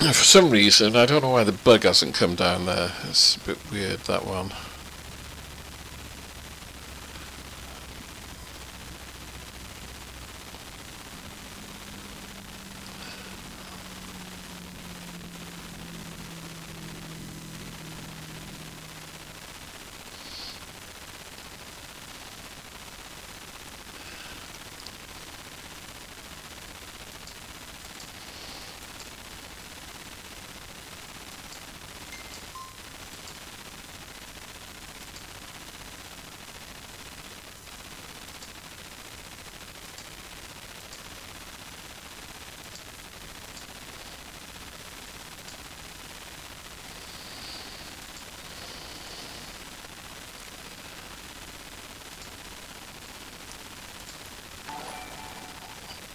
For some reason, I don't know why the bug hasn't come down there. It's a bit weird, that one.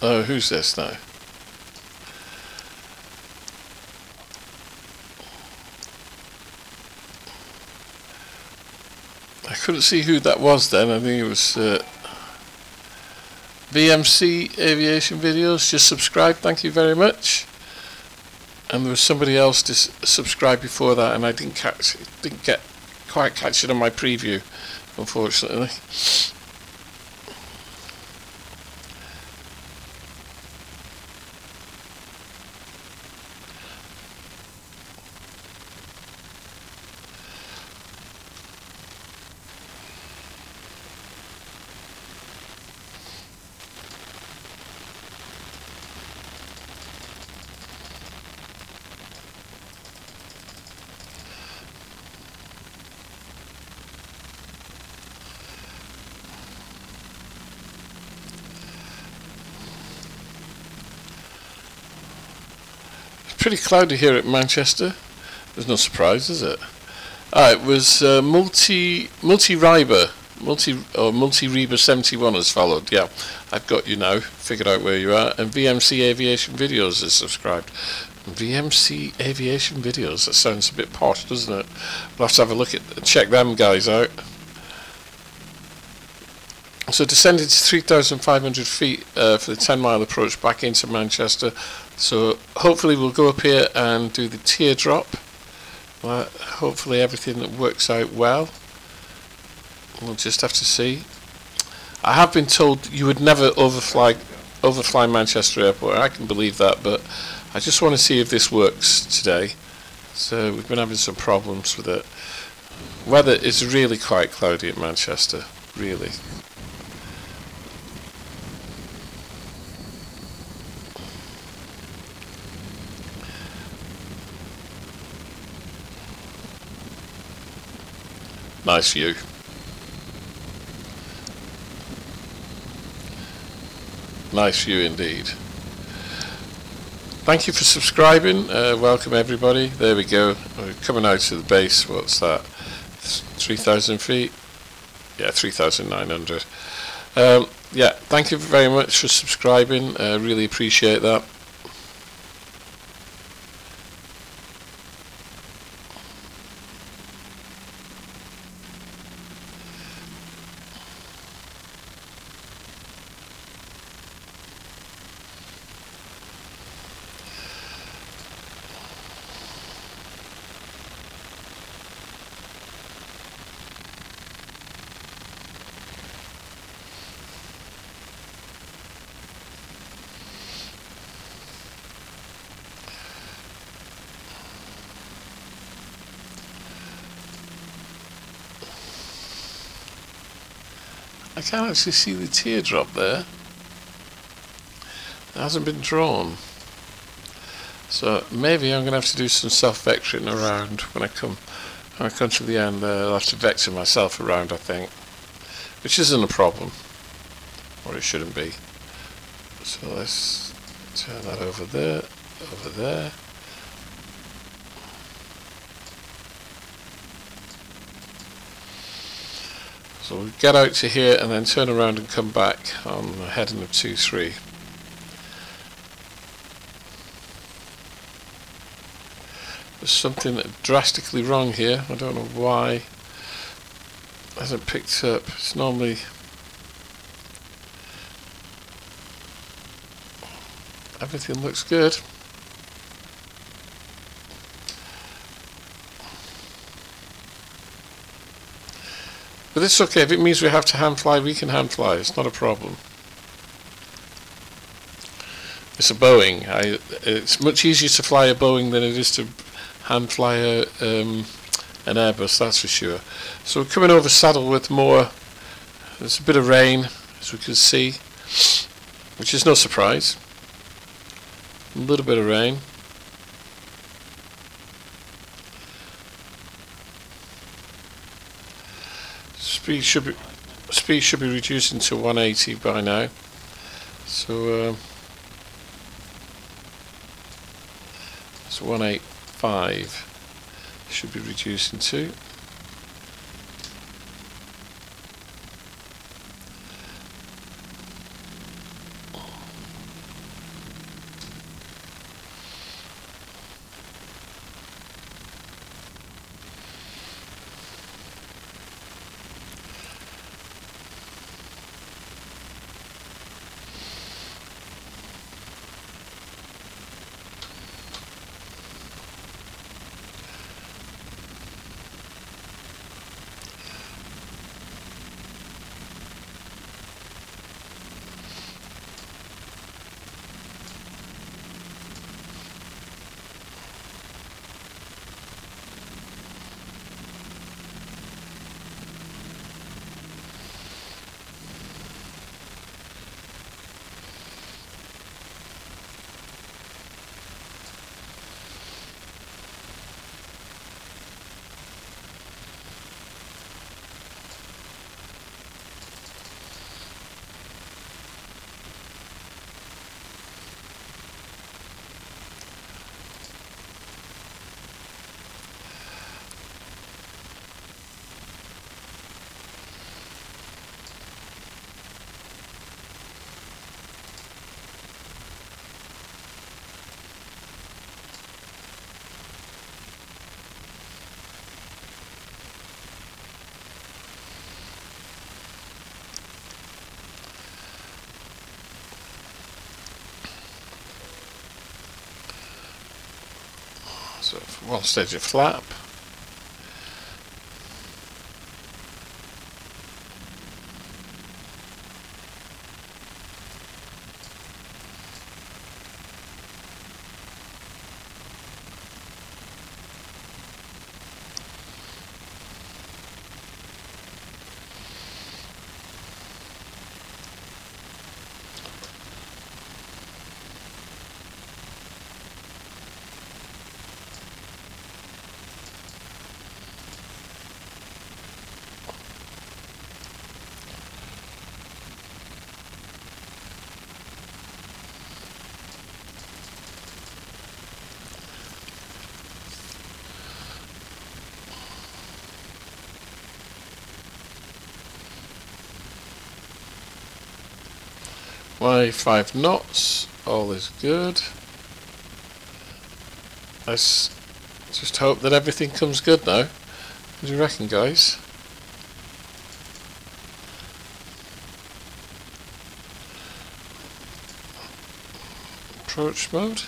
Oh, who's this now? I couldn't see who that was then. I think it was VMC Aviation Videos. Just subscribe, thank you very much. And there was somebody else to subscribe before that, and I didn't quite catch it on my preview, unfortunately. pretty cloudy here at Manchester. There's no surprise, is it? It was multi-Reba 71 has followed. Yeah, I've got you now. Figured out where you are. And VMC Aviation Videos is subscribed. VMC Aviation Videos. That sounds a bit posh, doesn't it? We'll have to have a look at, check them guys out. So descended to 3,500 feet for the 10-mile approach back into Manchester. So hopefully we'll go up here and do the teardrop. Hopefully everything works out well. We'll just have to see. I have been told you would never overfly Manchester Airport. I can believe that, but I just want to see if this works today. So we've been having some problems with it. Weather is really quite cloudy at Manchester, really. Nice view. Nice view indeed. Thank you for subscribing. Welcome everybody. There we go. We're coming out to the base. What's that? 3,000 feet? Yeah, 3,900. Yeah, thank you very much for subscribing. Really appreciate that. I can't actually see the teardrop there. It hasn't been drawn. So maybe I'm going to have to do some self-vectoring around when I come to the end there. I'll have to vector myself around, I think. Which isn't a problem. Or it shouldn't be. So let's turn that over there, over there. So we'll get out to here and then turn around and come back on the heading of 2-3. There's something drastically wrong here. I don't know why it hasn't picked up. It's normally everything looks good. But it's okay. If it means we have to hand fly, we can hand fly. It's not a problem. It's a Boeing. It's much easier to fly a Boeing than it is to hand fly an Airbus, that's for sure. So we're coming over saddle with more. There's a bit of rain, as we can see, which is no surprise. A little bit of rain. Speed should be reducing to 180 by now. So it's 185 should be reducing to. So one stage of flap. My 5 knots, all is good. Let's just hope that everything comes good now. What do you reckon, guys? Approach mode.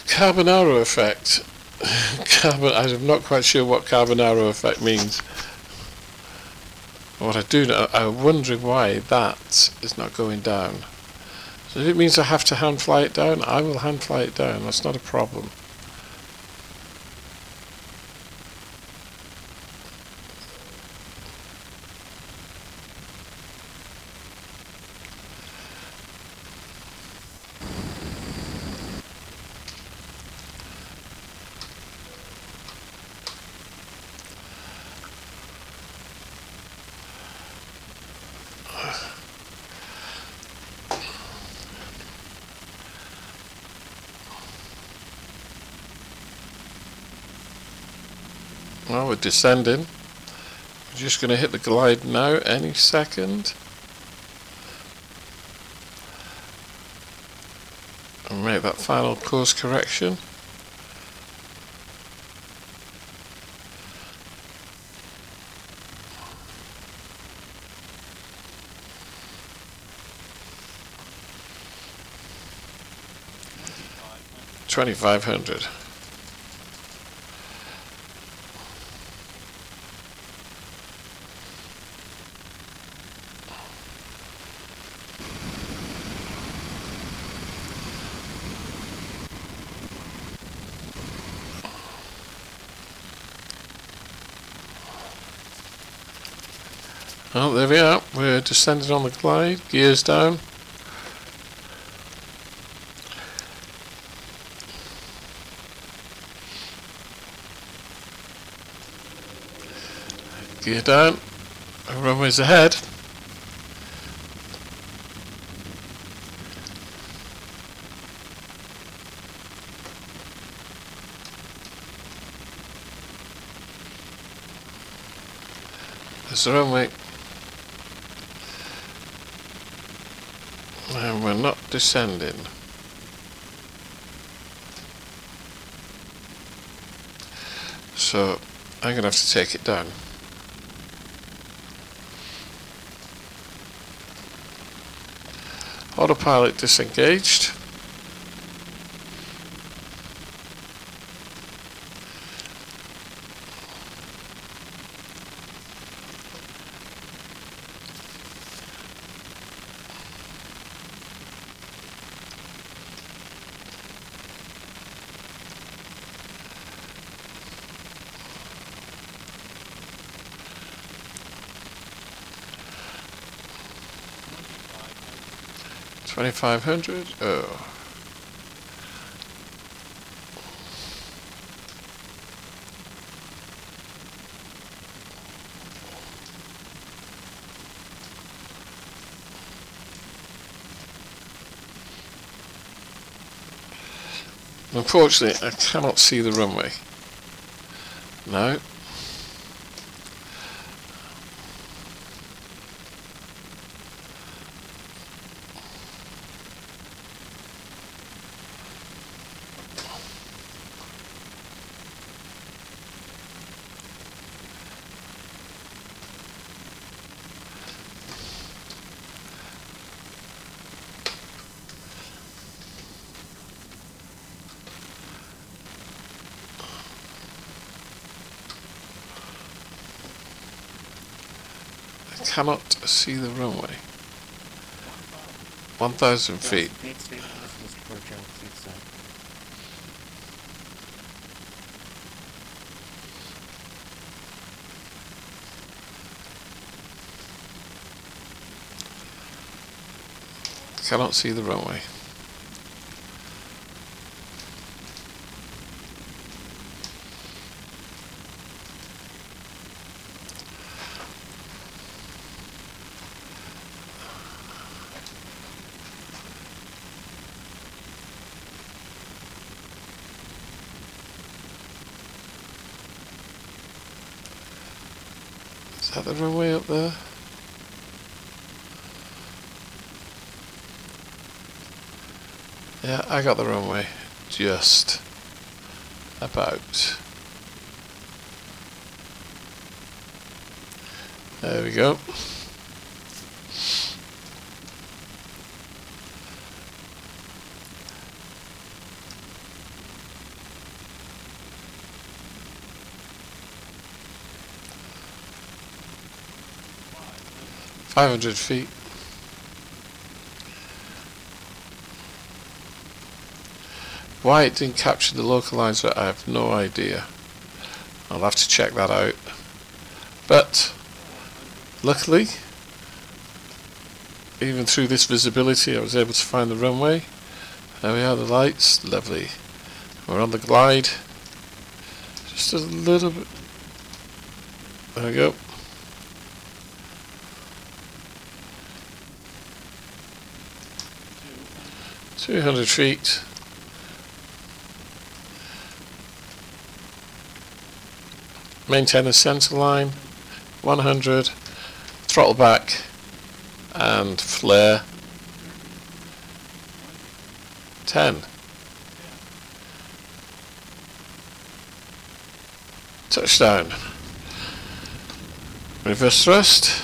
Carbonaro effect. I'm not quite sure what Carbonaro effect means. What I do know, I'm wondering why that is not going down. So if it means I have to hand fly it down, I will hand fly it down. That's not a problem. Well, we're descending. We're just going to hit the glide now, any second. And make that final course correction. $2,500. Oh, there we are. We're descending on the glide. Gears down. Gear down. Runway's ahead. There's the runway. And we're not descending. So I'm going to have to take it down. Autopilot disengaged. $2,500. Oh. Unfortunately, I cannot see the runway. No. Cannot see the runway. 1,000 feet. Cannot see the runway. Is that the runway up there? Yeah, I got the runway. Just about. There we go. $500 Why it didn't capture the localizer, I have no idea. I'll have to check that out. But luckily, even through this visibility, I was able to find the runway. There we are, the lights, lovely. We're on the glide. Just a little bit. There we go. $200. Maintain a center line. 100. Throttle back and flare. 10. Touchdown. Reverse thrust.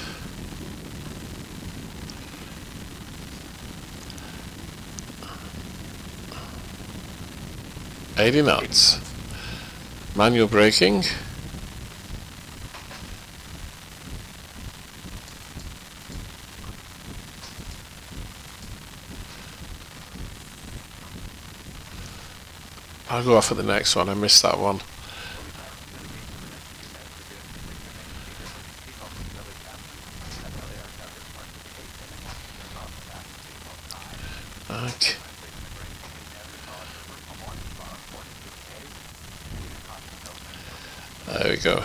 80 knots. Manual braking. I'll go off at the next one, I missed that one. Okay. There we go.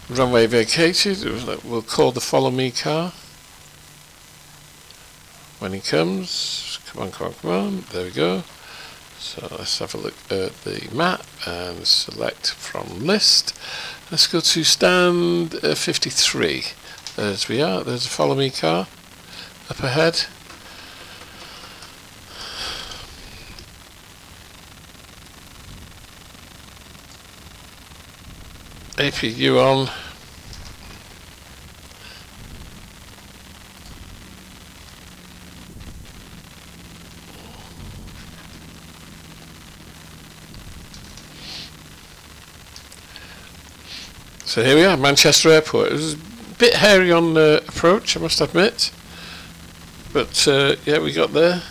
Runway vacated. We'll call the follow me car. When he comes, come on, there we go. So let's have a look at the map and select from list. Let's go to stand 53. There's we are, there's a follow me car up ahead. APU on. So here we are, Manchester Airport. It was a bit hairy on approach, I must admit. But yeah, we got there.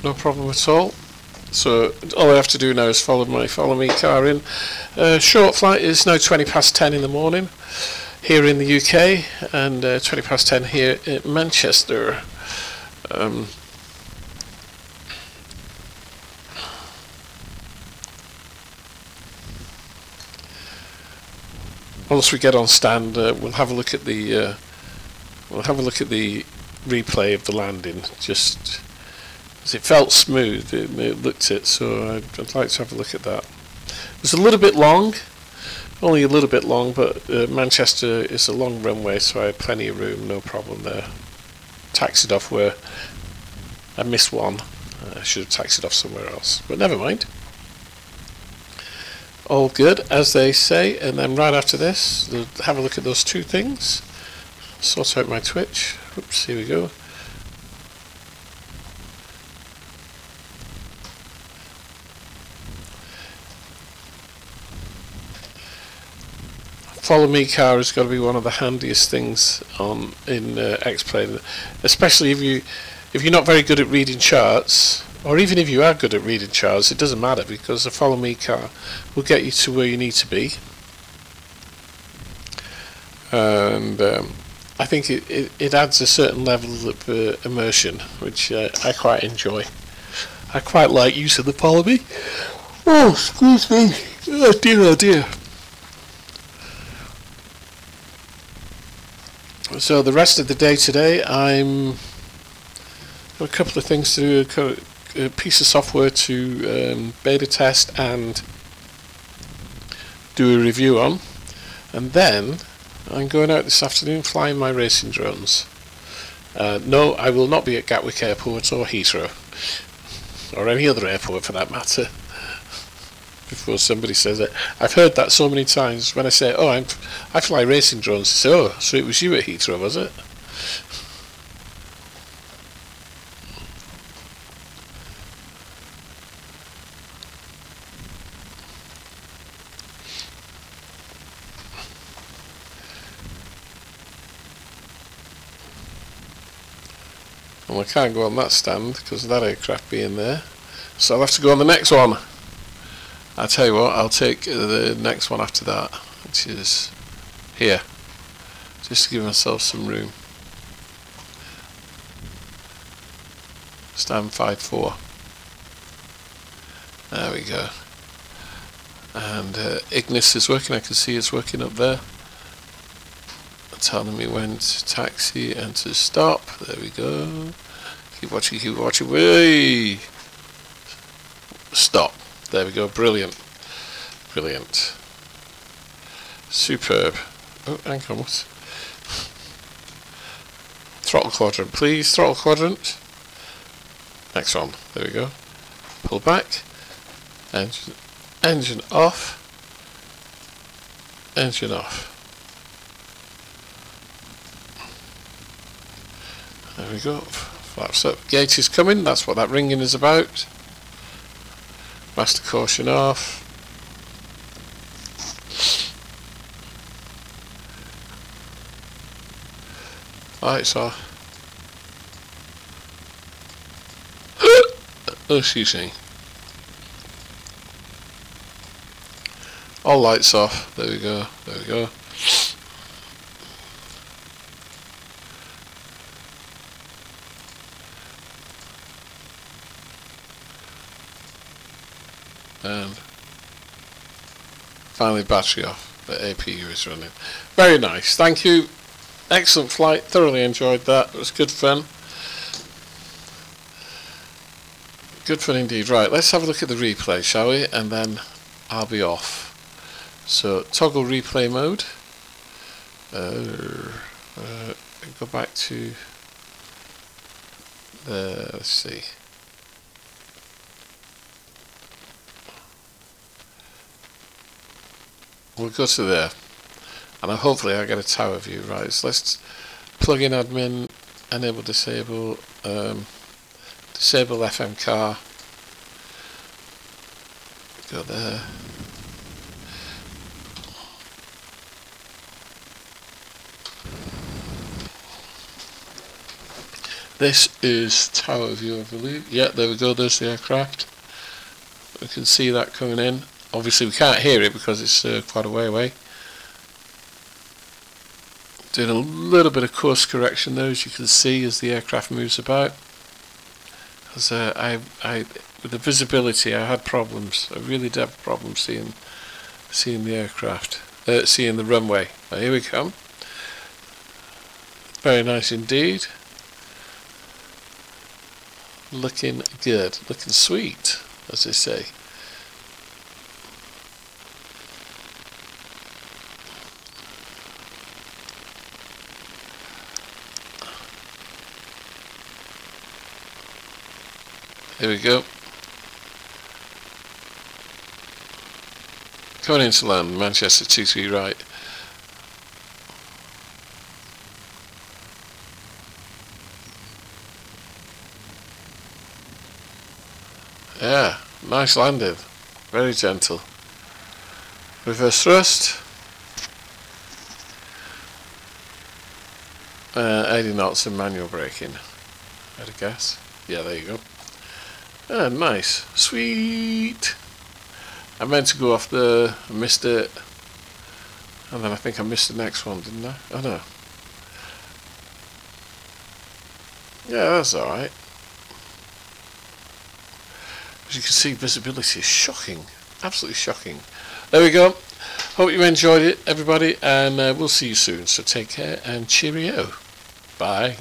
No problem at all. So all I have to do now is follow me car in. Short flight is now 20 past 10 in the morning here in the UK, and 20 past 10 here in Manchester. once we get on stand, we'll have a look at the replay of the landing. Just as it felt smooth, it looked it. So I'd like to have a look at that. It was a little bit long, only a little bit long, but Manchester is a long runway, so I had plenty of room, no problem there. Taxied off where I missed one. I should have taxied off somewhere else, but never mind. All good, as they say. And then right after this, have a look at those two things. Sort out my Twitch. Oops, here we go. Follow me car has got to be one of the handiest things on in Xplane, especially if you're not very good at reading charts, or even if you are good at reading charts, it doesn't matter, because the follow me car will get you to where you need to be. And I think it adds a certain level of immersion, which I quite enjoy. I quite like using the follow me. Oh, excuse me. Oh dear, oh dear. So the rest of the day today, I'm got a couple of things to do, a piece of software to beta test and do a review on, and then I'm going out this afternoon flying my racing drones. No, I will not be at Gatwick Airport or Heathrow, or any other airport for that matter. Before somebody says it, I've heard that so many times. When I say, "Oh, I fly racing drones," they say, "Oh, so it was you at Heathrow, was it?" Well, I can't go on that stand because of that aircraft being there, so I'll have to go on the next one. I'll tell you what, I'll take the next one after that, which is here, just to give myself some room. Stand 5-4. There we go. And Ignis is working, I can see it's working up there. Telling me when to taxi and to stop. There we go. Keep watching, keep watching. Way! Stop. There we go. Brilliant. Brilliant. Superb. Oh, hang on. What? Throttle quadrant, please. Throttle quadrant. Next one. There we go. Pull back. Engine off. Engine off. There we go. Flaps up. Gate is coming. That's what that ringing is about. Master caution off. Lights off. Oh, excuse me. All lights off. There we go. There we go. And finally battery off. The APU is running. Very nice, thank you. Excellent flight, thoroughly enjoyed that. It was good fun. Good fun indeed. Right, let's have a look at the replay, shall we? And then I'll be off. So toggle replay mode. Go back to the, let's see. We'll go to there, and hopefully I get a tower view. Right, so let's plug in admin, enable disable, disable FM car, go there, this is tower view, I believe. Yeah, there we go, there's the aircraft. We can see that coming in. Obviously we can't hear it because it's quite a way away. Doing a little bit of course correction there, as you can see, as the aircraft moves about. Because with the visibility I had problems. I really did have problems seeing the aircraft. seeing the runway. Here we come. Very nice indeed. Looking good, looking sweet, as they say. Here we go. Coming into land, Manchester 23 right. Yeah, nice landing. Very gentle. Reverse thrust. 80 knots and manual braking, I'd guess. Yeah, there you go. Ah, nice. Sweet. I meant to go off the... I missed it. And then I think I missed the next one, didn't I? Oh no. Yeah, that's alright. As you can see, visibility is shocking. Absolutely shocking. There we go. Hope you enjoyed it, everybody. And we'll see you soon. So take care and cheerio. Bye.